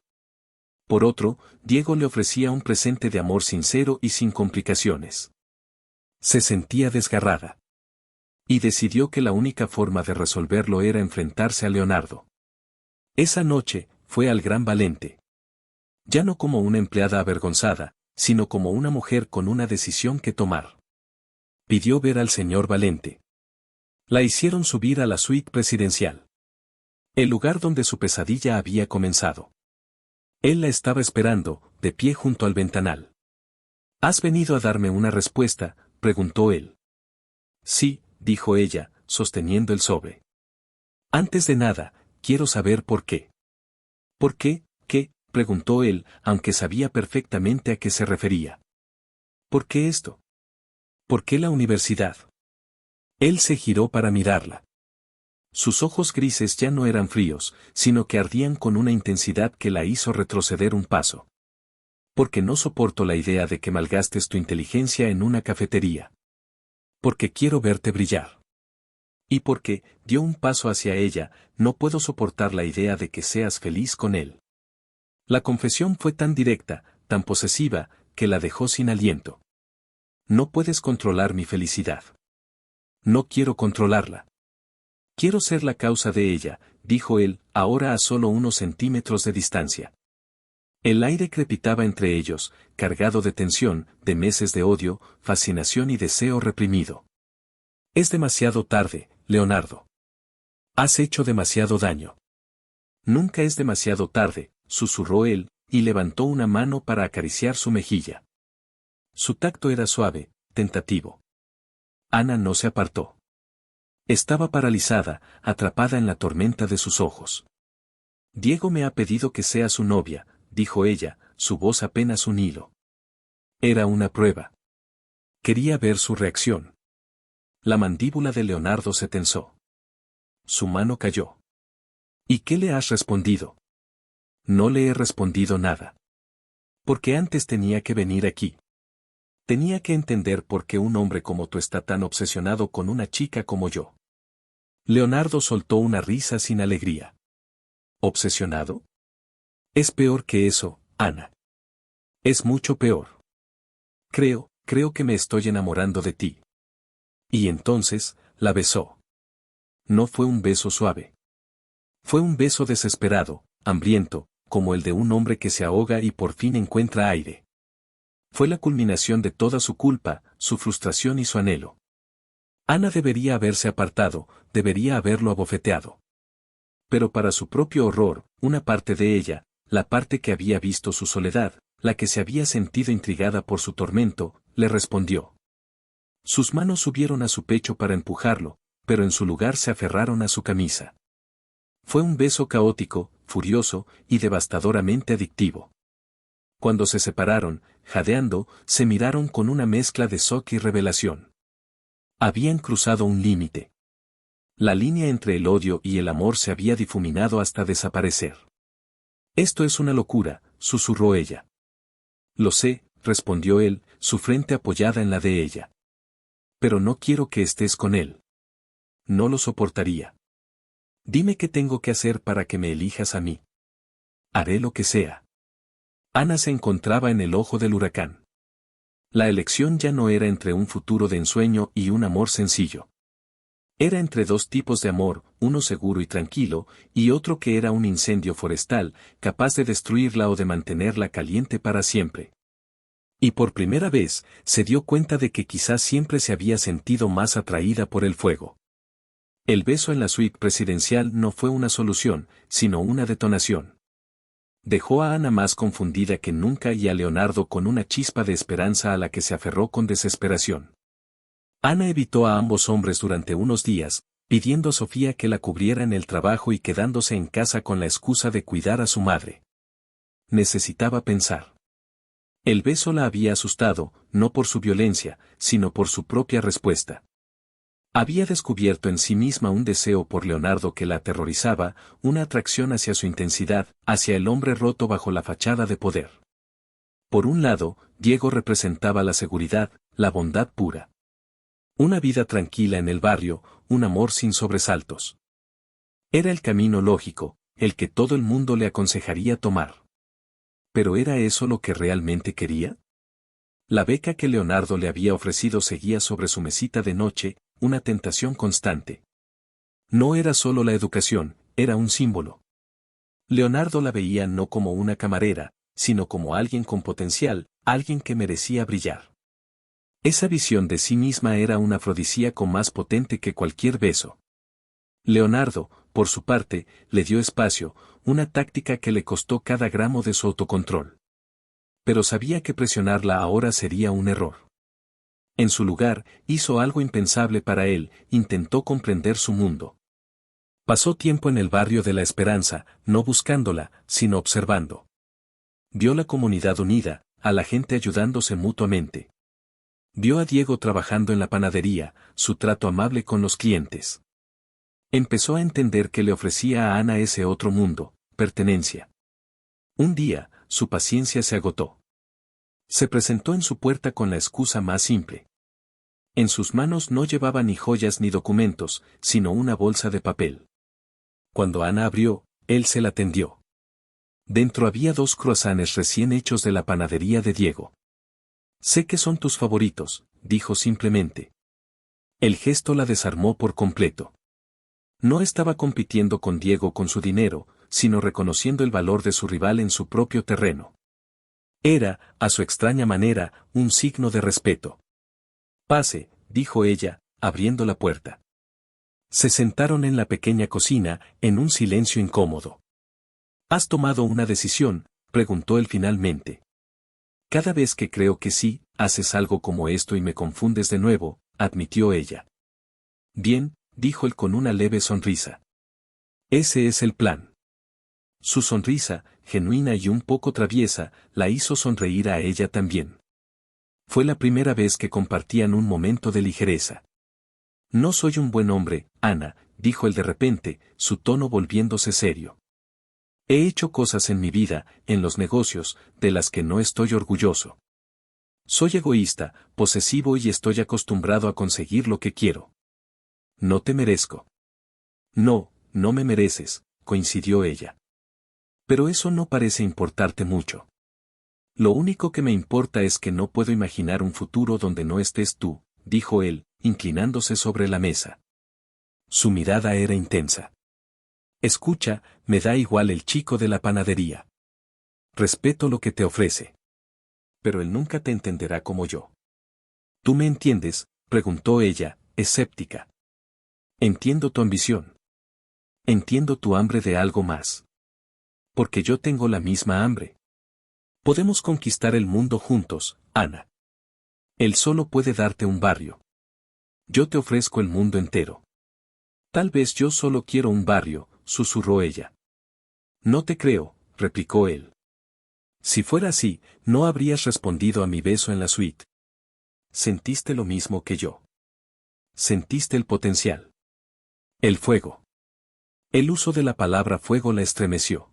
Por otro, Diego le ofrecía un presente de amor sincero y sin complicaciones. Se sentía desgarrada. Y decidió que la única forma de resolverlo era enfrentarse a Leonardo. Esa noche, fue al Gran Valente. Ya no como una empleada avergonzada, sino como una mujer con una decisión que tomar. Pidió ver al señor Valente. La hicieron subir a la suite presidencial. El lugar donde su pesadilla había comenzado. Él la estaba esperando, de pie junto al ventanal. ¿Has venido a darme una respuesta?, preguntó él. Sí, dijo ella, sosteniendo el sobre. Antes de nada, quiero saber por qué. ¿Por qué? ¿Qué?, preguntó él, aunque sabía perfectamente a qué se refería. ¿Por qué esto? ¿Por qué la universidad? Él se giró para mirarla. Sus ojos grises ya no eran fríos, sino que ardían con una intensidad que la hizo retroceder un paso. Porque no soporto la idea de que malgastes tu inteligencia en una cafetería. Porque quiero verte brillar. Y porque, dio un paso hacia ella, no puedo soportar la idea de que seas feliz con él. La confesión fue tan directa, tan posesiva, que la dejó sin aliento. No puedes controlar mi felicidad. No quiero controlarla. Quiero ser la causa de ella, dijo él, ahora a solo unos centímetros de distancia. El aire crepitaba entre ellos, cargado de tensión, de meses de odio, fascinación y deseo reprimido. Es demasiado tarde, Leonardo. Has hecho demasiado daño. Nunca es demasiado tarde, susurró él, y levantó una mano para acariciar su mejilla. Su tacto era suave, tentativo. Ana no se apartó. Estaba paralizada, atrapada en la tormenta de sus ojos. Diego me ha pedido que sea su novia, dijo ella, su voz apenas un hilo. Era una prueba. Quería ver su reacción. La mandíbula de Leonardo se tensó. Su mano cayó. ¿Y qué le has respondido? No le he respondido nada. Porque antes tenía que venir aquí. Tenía que entender por qué un hombre como tú está tan obsesionado con una chica como yo. Leonardo soltó una risa sin alegría. ¿Obsesionado? Es peor que eso, Ana. Es mucho peor. Creo que me estoy enamorando de ti. Y entonces, la besó. No fue un beso suave. Fue un beso desesperado, hambriento, como el de un hombre que se ahoga y por fin encuentra aire. Fue la culminación de toda su culpa, su frustración y su anhelo. Ana debería haberse apartado, debería haberlo abofeteado. Pero para su propio horror, una parte de ella, la parte que había visto su soledad, la que se había sentido intrigada por su tormento, le respondió. Sus manos subieron a su pecho para empujarlo, pero en su lugar se aferraron a su camisa. Fue un beso caótico, furioso y devastadoramente adictivo. Cuando se separaron, jadeando, se miraron con una mezcla de shock y revelación. Habían cruzado un límite. La línea entre el odio y el amor se había difuminado hasta desaparecer. Esto es una locura, susurró ella. Lo sé, respondió él, su frente apoyada en la de ella. Pero no quiero que estés con él. No lo soportaría. Dime qué tengo que hacer para que me elijas a mí. Haré lo que sea. Ana se encontraba en el ojo del huracán. La elección ya no era entre un futuro de ensueño y un amor sencillo. Era entre dos tipos de amor, uno seguro y tranquilo, y otro que era un incendio forestal, capaz de destruirla o de mantenerla caliente para siempre. Y por primera vez, se dio cuenta de que quizás siempre se había sentido más atraída por el fuego. El beso en la suite presidencial no fue una solución, sino una detonación. Dejó a Ana más confundida que nunca y a Leonardo con una chispa de esperanza a la que se aferró con desesperación. Ana evitó a ambos hombres durante unos días, pidiendo a Sofía que la cubriera en el trabajo y quedándose en casa con la excusa de cuidar a su madre. Necesitaba pensar. El beso la había asustado, no por su violencia, sino por su propia respuesta. Había descubierto en sí misma un deseo por Leonardo que la aterrorizaba, una atracción hacia su intensidad, hacia el hombre roto bajo la fachada de poder. Por un lado, Diego representaba la seguridad, la bondad pura. Una vida tranquila en el barrio, un amor sin sobresaltos. Era el camino lógico, el que todo el mundo le aconsejaría tomar. ¿Pero era eso lo que realmente quería? La beca que Leonardo le había ofrecido seguía sobre su mesita de noche, una tentación constante. No era solo la educación, era un símbolo. Leonardo la veía no como una camarera, sino como alguien con potencial, alguien que merecía brillar. Esa visión de sí misma era un afrodisíaco más potente que cualquier beso. Leonardo, por su parte, le dio espacio, una táctica que le costó cada gramo de su autocontrol. Pero sabía que presionarla ahora sería un error. En su lugar, hizo algo impensable para él, intentó comprender su mundo. Pasó tiempo en el barrio de la Esperanza, no buscándola, sino observando. Vio la comunidad unida, a la gente ayudándose mutuamente. Vio a Diego trabajando en la panadería, su trato amable con los clientes. Empezó a entender que le ofrecía a Ana ese otro mundo, pertenencia. Un día, su paciencia se agotó. Se presentó en su puerta con la excusa más simple. En sus manos no llevaba ni joyas ni documentos, sino una bolsa de papel. Cuando Ana abrió, él se la tendió. Dentro había 2 croissants recién hechos de la panadería de Diego. Sé que son tus favoritos, dijo simplemente. El gesto la desarmó por completo. No estaba compitiendo con Diego con su dinero, sino reconociendo el valor de su rival en su propio terreno. Era, a su extraña manera, un signo de respeto. Pase, dijo ella, abriendo la puerta. Se sentaron en la pequeña cocina, en un silencio incómodo. ¿Has tomado una decisión?, preguntó él finalmente. Cada vez que creo que sí, haces algo como esto y me confundes de nuevo, admitió ella. Bien, dijo él con una leve sonrisa. Ese es el plan. Su sonrisa, genuina y un poco traviesa, la hizo sonreír a ella también. Fue la primera vez que compartían un momento de ligereza. No soy un buen hombre, Ana, dijo él de repente, su tono volviéndose serio. He hecho cosas en mi vida, en los negocios, de las que no estoy orgulloso. Soy egoísta, posesivo y estoy acostumbrado a conseguir lo que quiero. No te merezco. No, no me mereces, coincidió ella. Pero eso no parece importarte mucho. Lo único que me importa es que no puedo imaginar un futuro donde no estés tú, dijo él, inclinándose sobre la mesa. Su mirada era intensa. Escucha, me da igual el chico de la panadería. Respeto lo que te ofrece. Pero él nunca te entenderá como yo. ¿Tú me entiendes?, preguntó ella, escéptica. Entiendo tu ambición. Entiendo tu hambre de algo más. Porque yo tengo la misma hambre. Podemos conquistar el mundo juntos, Ana. Él solo puede darte un barrio. Yo te ofrezco el mundo entero. Tal vez yo solo quiero un barrio, susurró ella. No te creo, replicó él. Si fuera así, no habrías respondido a mi beso en la suite. Sentiste lo mismo que yo. Sentiste el potencial. El fuego. El uso de la palabra fuego la estremeció.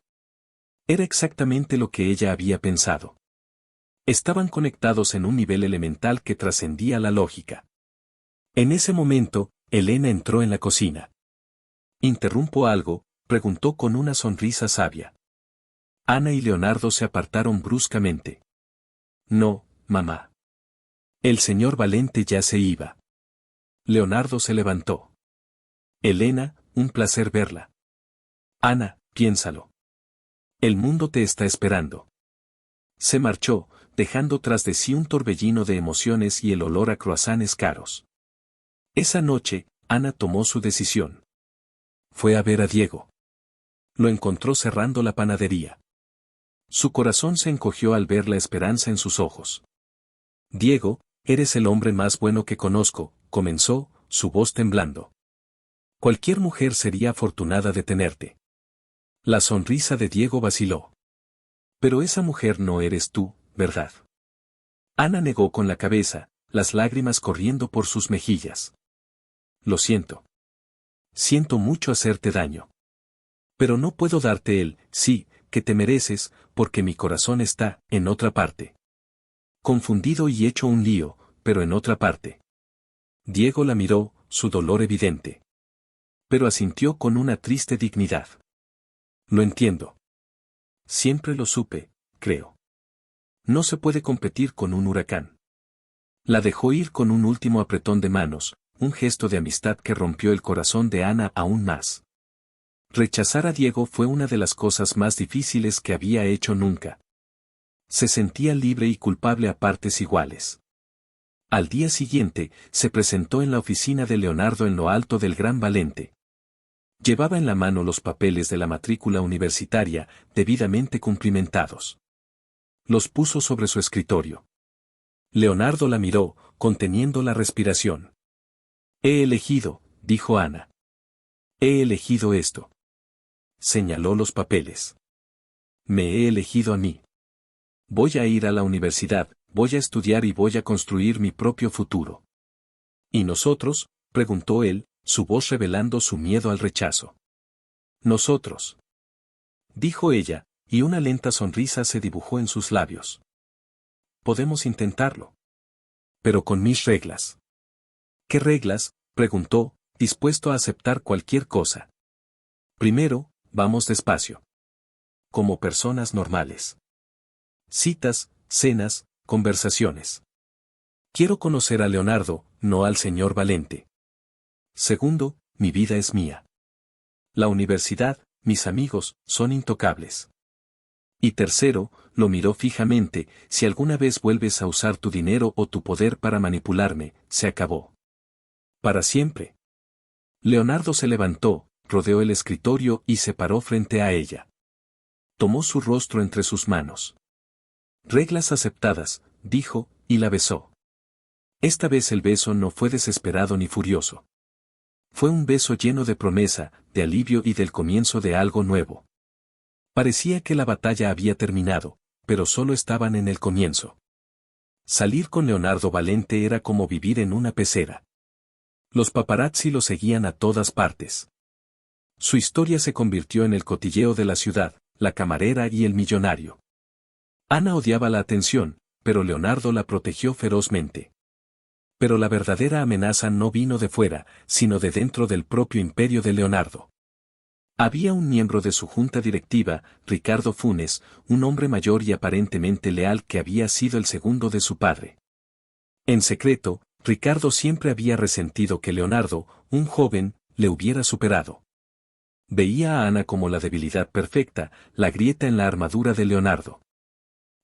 Era exactamente lo que ella había pensado. Estaban conectados en un nivel elemental que trascendía la lógica. En ese momento, Elena entró en la cocina. ¿Interrumpo algo?, preguntó con una sonrisa sabia. Ana y Leonardo se apartaron bruscamente. No, mamá. El señor Valente ya se iba. Leonardo se levantó. Elena, un placer verla. Ana, piénsalo. El mundo te está esperando. Se marchó, dejando tras de sí un torbellino de emociones y el olor a croissants caros. Esa noche, Ana tomó su decisión. Fue a ver a Diego. Lo encontró cerrando la panadería. Su corazón se encogió al ver la esperanza en sus ojos. Diego, eres el hombre más bueno que conozco, comenzó, su voz temblando. Cualquier mujer sería afortunada de tenerte. La sonrisa de Diego vaciló. Pero esa mujer no eres tú, ¿verdad? Ana negó con la cabeza, las lágrimas corriendo por sus mejillas. Lo siento. Siento mucho hacerte daño. Pero no puedo darte el sí que te mereces, porque mi corazón está en otra parte. Confundido y hecho un lío, pero en otra parte. Diego la miró, su dolor evidente. Pero asintió con una triste dignidad. Lo entiendo. Siempre lo supe, creo. No se puede competir con un huracán. La dejó ir con un último apretón de manos, un gesto de amistad que rompió el corazón de Ana aún más. Rechazar a Diego fue una de las cosas más difíciles que había hecho nunca. Se sentía libre y culpable a partes iguales. Al día siguiente, se presentó en la oficina de Leonardo en lo alto del Gran Valente. Llevaba en la mano los papeles de la matrícula universitaria, debidamente cumplimentados. Los puso sobre su escritorio. Leonardo la miró, conteniendo la respiración. He elegido, dijo Ana. He elegido esto. Señaló los papeles. Me he elegido a mí. Voy a ir a la universidad, voy a estudiar y voy a construir mi propio futuro. ¿Y nosotros?, preguntó él, su voz revelando su miedo al rechazo. Nosotros. Dijo ella, y una lenta sonrisa se dibujó en sus labios. Podemos intentarlo. Pero con mis reglas. ¿Qué reglas?, preguntó, dispuesto a aceptar cualquier cosa. Primero, vamos despacio. Como personas normales. Citas, cenas, conversaciones. Quiero conocer a Leonardo, no al señor Valente. Segundo, mi vida es mía. La universidad, mis amigos, son intocables. Y tercero, lo miró fijamente, si alguna vez vuelves a usar tu dinero o tu poder para manipularme, se acabó. Para siempre. Leonardo se levantó, rodeó el escritorio y se paró frente a ella. Tomó su rostro entre sus manos. Reglas aceptadas, dijo, y la besó. Esta vez el beso no fue desesperado ni furioso. Fue un beso lleno de promesa, de alivio y del comienzo de algo nuevo. Parecía que la batalla había terminado, pero solo estaban en el comienzo. Salir con Leonardo Valente era como vivir en una pecera. Los paparazzi lo seguían a todas partes. Su historia se convirtió en el cotilleo de la ciudad, la camarera y el millonario. Ana odiaba la atención, pero Leonardo la protegió ferozmente. Pero la verdadera amenaza no vino de fuera, sino de dentro del propio imperio de Leonardo. Había un miembro de su junta directiva, Ricardo Funes, un hombre mayor y aparentemente leal que había sido el segundo de su padre. En secreto, Ricardo siempre había resentido que Leonardo, un joven, le hubiera superado. Veía a Ana como la debilidad perfecta, la grieta en la armadura de Leonardo.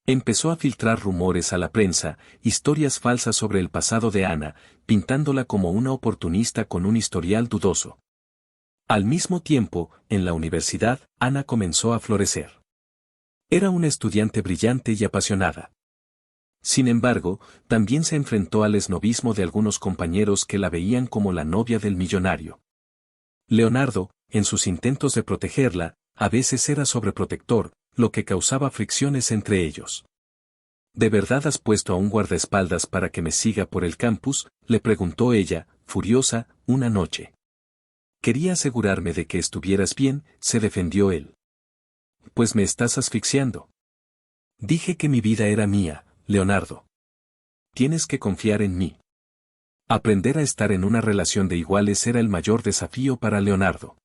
Empezó a filtrar rumores a la prensa, historias falsas sobre el pasado de Ana, pintándola como una oportunista con un historial dudoso. Al mismo tiempo, en la universidad, Ana comenzó a florecer. Era una estudiante brillante y apasionada. Sin embargo, también se enfrentó al esnobismo de algunos compañeros que la veían como la novia del millonario. Leonardo, en sus intentos de protegerla, a veces era sobreprotector, lo que causaba fricciones entre ellos. ¿De verdad has puesto a un guardaespaldas para que me siga por el campus?, le preguntó ella, furiosa, una noche. Quería asegurarme de que estuvieras bien, se defendió él. Pues me estás asfixiando. Dije que mi vida era mía, Leonardo. Tienes que confiar en mí. Aprender a estar en una relación de iguales era el mayor desafío para Leonardo.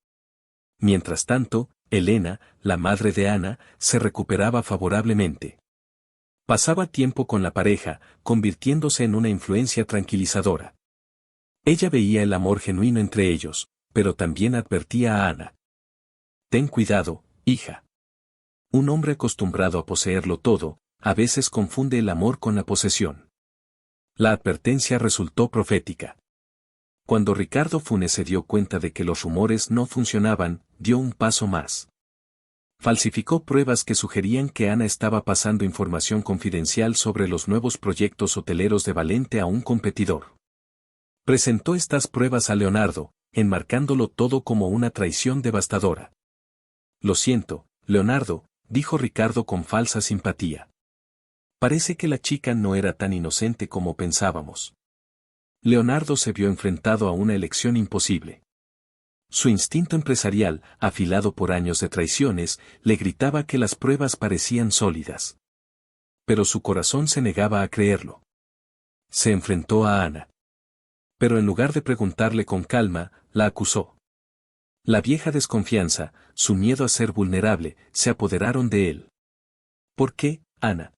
Mientras tanto, Elena, la madre de Ana, se recuperaba favorablemente. Pasaba tiempo con la pareja, convirtiéndose en una influencia tranquilizadora. Ella veía el amor genuino entre ellos, pero también advertía a Ana. Ten cuidado, hija. Un hombre acostumbrado a poseerlo todo, a veces confunde el amor con la posesión. La advertencia resultó profética. Cuando Ricardo Funes se dio cuenta de que los rumores no funcionaban, dio un paso más. Falsificó pruebas que sugerían que Ana estaba pasando información confidencial sobre los nuevos proyectos hoteleros de Valente a un competidor. Presentó estas pruebas a Leonardo, enmarcándolo todo como una traición devastadora. Lo siento, Leonardo, dijo Ricardo con falsa simpatía. Parece que la chica no era tan inocente como pensábamos. Leonardo se vio enfrentado a una elección imposible. Su instinto empresarial, afilado por años de traiciones, le gritaba que las pruebas parecían sólidas. Pero su corazón se negaba a creerlo. Se enfrentó a Ana. Pero en lugar de preguntarle con calma, la acusó. La vieja desconfianza, su miedo a ser vulnerable, se apoderaron de él. ¿Por qué, Ana?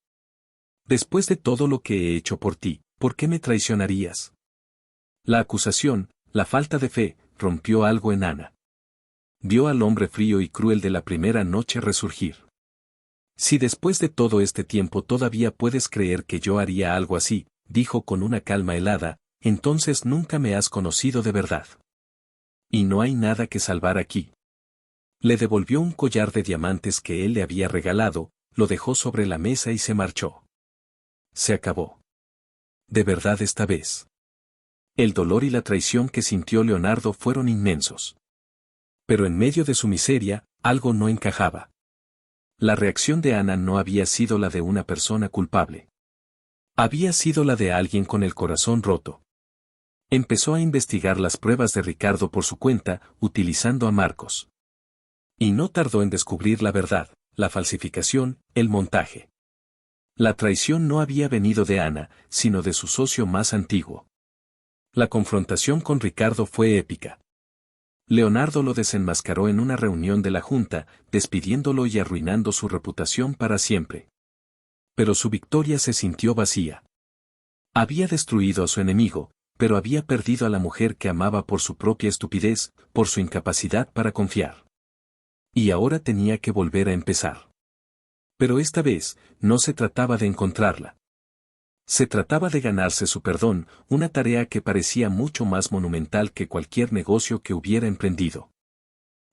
Después de todo lo que he hecho por ti, ¿por qué me traicionarías? La acusación, la falta de fe, rompió algo en Ana. Vio al hombre frío y cruel de la primera noche resurgir. Si después de todo este tiempo todavía puedes creer que yo haría algo así, dijo con una calma helada, entonces nunca me has conocido de verdad. Y no hay nada que salvar aquí. Le devolvió un collar de diamantes que él le había regalado, lo dejó sobre la mesa y se marchó. Se acabó. De verdad esta vez. El dolor y la traición que sintió Leonardo fueron inmensos. Pero en medio de su miseria, algo no encajaba. La reacción de Ana no había sido la de una persona culpable. Había sido la de alguien con el corazón roto. Empezó a investigar las pruebas de Ricardo por su cuenta, utilizando a Marcos. Y no tardó en descubrir la verdad, la falsificación, el montaje. La traición no había venido de Ana, sino de su socio más antiguo. La confrontación con Ricardo fue épica. Leonardo lo desenmascaró en una reunión de la Junta, despidiéndolo y arruinando su reputación para siempre. Pero su victoria se sintió vacía. Había destruido a su enemigo, pero había perdido a la mujer que amaba por su propia estupidez, por su incapacidad para confiar. Y ahora tenía que volver a empezar. Pero esta vez, no se trataba de encontrarla. Se trataba de ganarse su perdón, una tarea que parecía mucho más monumental que cualquier negocio que hubiera emprendido.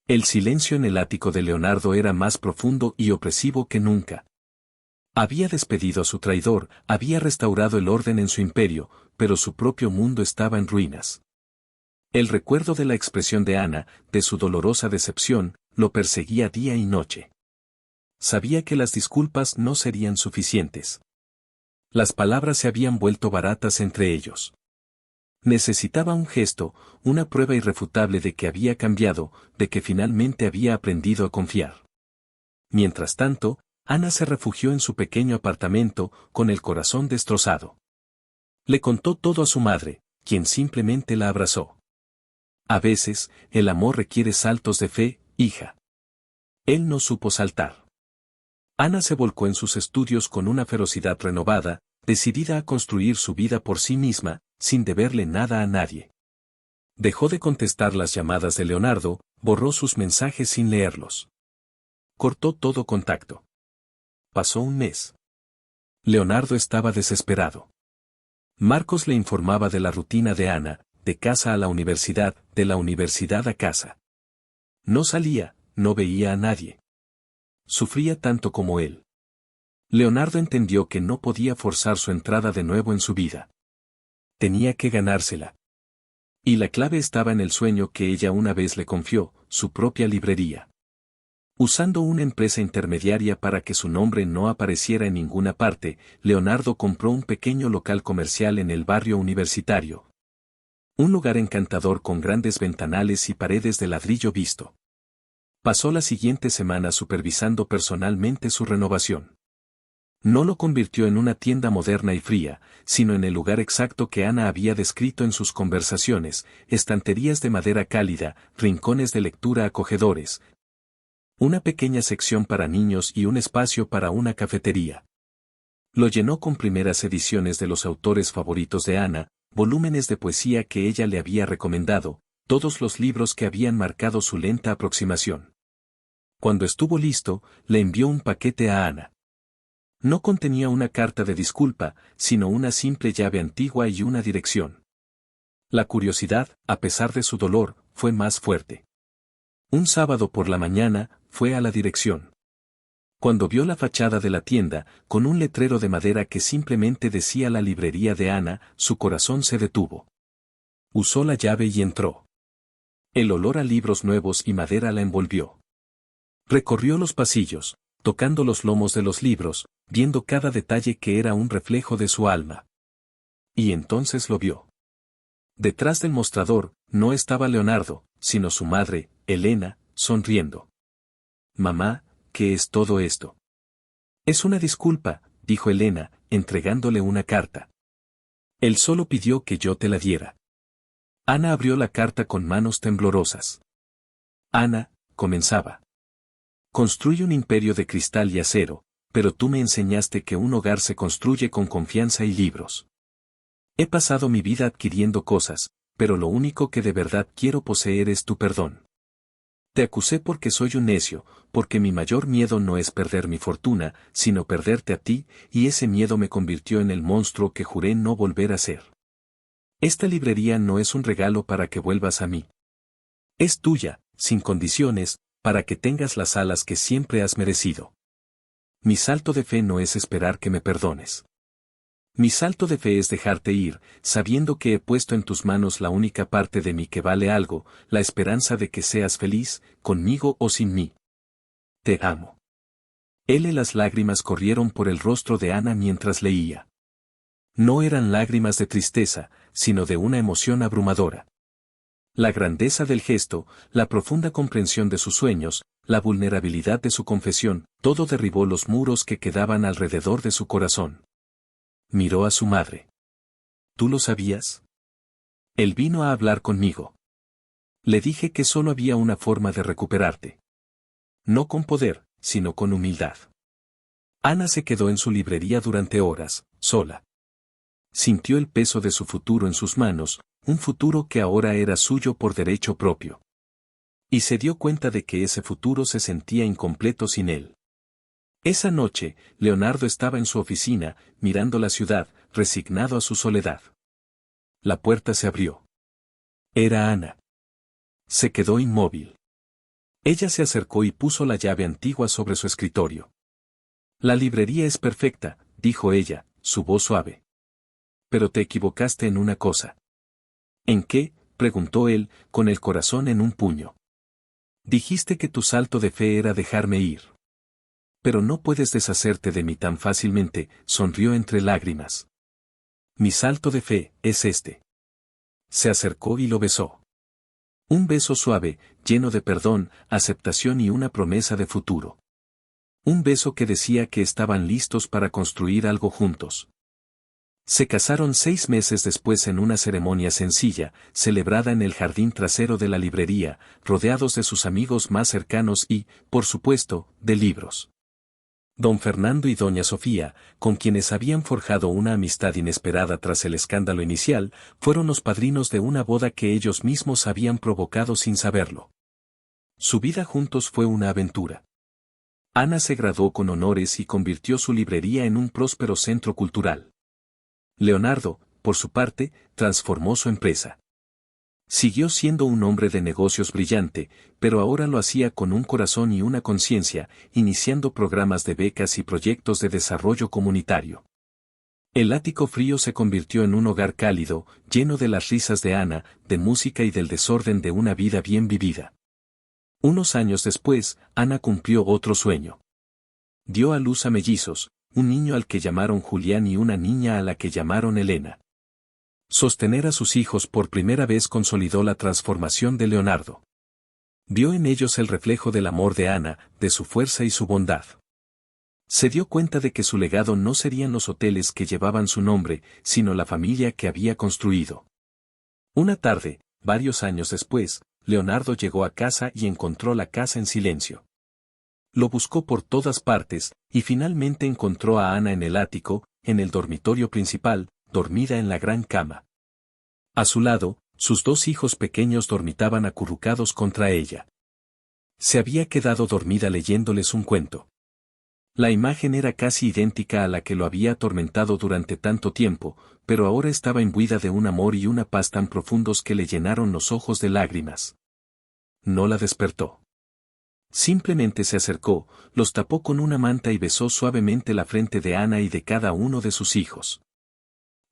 El silencio en el ático de Leonardo era más profundo y opresivo que nunca. Había despedido a su traidor, había restaurado el orden en su imperio, pero su propio mundo estaba en ruinas. El recuerdo de la expresión de Ana, de su dolorosa decepción, lo perseguía día y noche. Sabía que las disculpas no serían suficientes. Las palabras se habían vuelto baratas entre ellos. Necesitaba un gesto, una prueba irrefutable de que había cambiado, de que finalmente había aprendido a confiar. Mientras tanto, Ana se refugió en su pequeño apartamento, con el corazón destrozado. Le contó todo a su madre, quien simplemente la abrazó. A veces, el amor requiere saltos de fe, hija. Él no supo saltar. Ana se volcó en sus estudios con una ferocidad renovada, decidida a construir su vida por sí misma, sin deberle nada a nadie. Dejó de contestar las llamadas de Leonardo, borró sus mensajes sin leerlos. Cortó todo contacto. Pasó un mes. Leonardo estaba desesperado. Marcos le informaba de la rutina de Ana, de casa a la universidad, de la universidad a casa. No salía, no veía a nadie. Sufría tanto como él. Leonardo entendió que no podía forzar su entrada de nuevo en su vida. Tenía que ganársela. Y la clave estaba en el sueño que ella una vez le confió, su propia librería. Usando una empresa intermediaria para que su nombre no apareciera en ninguna parte, Leonardo compró un pequeño local comercial en el barrio universitario. Un lugar encantador con grandes ventanales y paredes de ladrillo visto. Pasó la siguiente semana supervisando personalmente su renovación. No lo convirtió en una tienda moderna y fría, sino en el lugar exacto que Ana había descrito en sus conversaciones, estanterías de madera cálida, rincones de lectura acogedores, una pequeña sección para niños y un espacio para una cafetería. Lo llenó con primeras ediciones de los autores favoritos de Ana, volúmenes de poesía que ella le había recomendado, todos los libros que habían marcado su lenta aproximación. Cuando estuvo listo, le envió un paquete a Ana. No contenía una carta de disculpa, sino una simple llave antigua y una dirección. La curiosidad, a pesar de su dolor, fue más fuerte. Un sábado por la mañana, fue a la dirección. Cuando vio la fachada de la tienda, con un letrero de madera que simplemente decía la librería de Ana, su corazón se detuvo. Usó la llave y entró. El olor a libros nuevos y madera la envolvió. Recorrió los pasillos, tocando los lomos de los libros, viendo cada detalle que era un reflejo de su alma. Y entonces lo vio. Detrás del mostrador, no estaba Leonardo, sino su madre, Elena, sonriendo. «Mamá, ¿qué es todo esto?» «Es una disculpa», dijo Elena, entregándole una carta. «Él solo pidió que yo te la diera». Ana abrió la carta con manos temblorosas. «Ana», comenzaba. «Construye un imperio de cristal y acero, pero tú me enseñaste que un hogar se construye con confianza y libros. He pasado mi vida adquiriendo cosas, pero lo único que de verdad quiero poseer es tu perdón. Te acusé porque soy un necio, porque mi mayor miedo no es perder mi fortuna, sino perderte a ti, y ese miedo me convirtió en el monstruo que juré no volver a ser. Esta librería no es un regalo para que vuelvas a mí. Es tuya, sin condiciones, para que tengas las alas que siempre has merecido. Mi salto de fe no es esperar que me perdones. Mi salto de fe es dejarte ir, sabiendo que he puesto en tus manos la única parte de mí que vale algo, la esperanza de que seas feliz, conmigo o sin mí. Te amo». Las lágrimas corrieron por el rostro de Ana mientras leía. No eran lágrimas de tristeza, sino de una emoción abrumadora. La grandeza del gesto, la profunda comprensión de sus sueños, la vulnerabilidad de su confesión, todo derribó los muros que quedaban alrededor de su corazón. Miró a su madre. «¿Tú lo sabías?» «Él vino a hablar conmigo. Le dije que solo había una forma de recuperarte. No con poder, sino con humildad». Ana se quedó en su librería durante horas, sola. Sintió el peso de su futuro en sus manos, un futuro que ahora era suyo por derecho propio. Y se dio cuenta de que ese futuro se sentía incompleto sin él. Esa noche, Leonardo estaba en su oficina, mirando la ciudad, resignado a su soledad. La puerta se abrió. Era Ana. Se quedó inmóvil. Ella se acercó y puso la llave antigua sobre su escritorio. La librería es perfecta, dijo ella, su voz suave. Pero te equivocaste en una cosa. ¿En qué?, preguntó él, con el corazón en un puño. Dijiste que tu salto de fe era dejarme ir. Pero no puedes deshacerte de mí tan fácilmente, sonrió entre lágrimas. Mi salto de fe es este. Se acercó y lo besó. Un beso suave, lleno de perdón, aceptación y una promesa de futuro. Un beso que decía que estaban listos para construir algo juntos. Se casaron 6 meses después en una ceremonia sencilla, celebrada en el jardín trasero de la librería, rodeados de sus amigos más cercanos y, por supuesto, de libros. Don Fernando y doña Sofía, con quienes habían forjado una amistad inesperada tras el escándalo inicial, fueron los padrinos de una boda que ellos mismos habían provocado sin saberlo. Su vida juntos fue una aventura. Ana se graduó con honores y convirtió su librería en un próspero centro cultural. Leonardo, por su parte, transformó su empresa. Siguió siendo un hombre de negocios brillante, pero ahora lo hacía con un corazón y una conciencia, iniciando programas de becas y proyectos de desarrollo comunitario. El ático frío se convirtió en un hogar cálido, lleno de las risas de Ana, de música y del desorden de una vida bien vivida. Unos años después, Ana cumplió otro sueño. Dio a luz a mellizos, un niño al que llamaron Julián y una niña a la que llamaron Elena. Sostener a sus hijos por primera vez consolidó la transformación de Leonardo. Vio en ellos el reflejo del amor de Ana, de su fuerza y su bondad. Se dio cuenta de que su legado no serían los hoteles que llevaban su nombre, sino la familia que había construido. Una tarde, varios años después, Leonardo llegó a casa y encontró la casa en silencio. Lo buscó por todas partes, y finalmente encontró a Ana en el ático, en el dormitorio principal, dormida en la gran cama. A su lado, sus 2 hijos pequeños dormitaban acurrucados contra ella. Se había quedado dormida leyéndoles un cuento. La imagen era casi idéntica a la que lo había atormentado durante tanto tiempo, pero ahora estaba imbuida de un amor y una paz tan profundos que le llenaron los ojos de lágrimas. No la despertó. Simplemente se acercó, los tapó con una manta y besó suavemente la frente de Ana y de cada uno de sus hijos.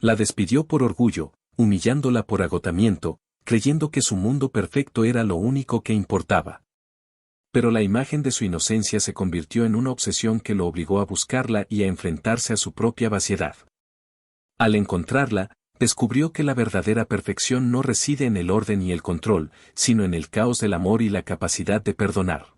La despidió por orgullo, humillándola por agotamiento, creyendo que su mundo perfecto era lo único que importaba. Pero la imagen de su inocencia se convirtió en una obsesión que lo obligó a buscarla y a enfrentarse a su propia vaciedad. Al encontrarla, descubrió que la verdadera perfección no reside en el orden y el control, sino en el caos del amor y la capacidad de perdonar.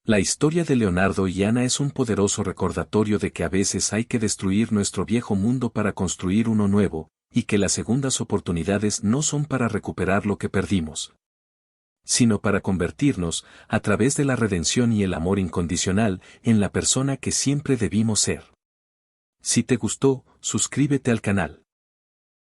La historia de Leonardo y Ana es un poderoso recordatorio de que a veces hay que destruir nuestro viejo mundo para construir uno nuevo, y que las segundas oportunidades no son para recuperar lo que perdimos, sino para convertirnos, a través de la redención y el amor incondicional, en la persona que siempre debimos ser. Si te gustó, suscríbete al canal.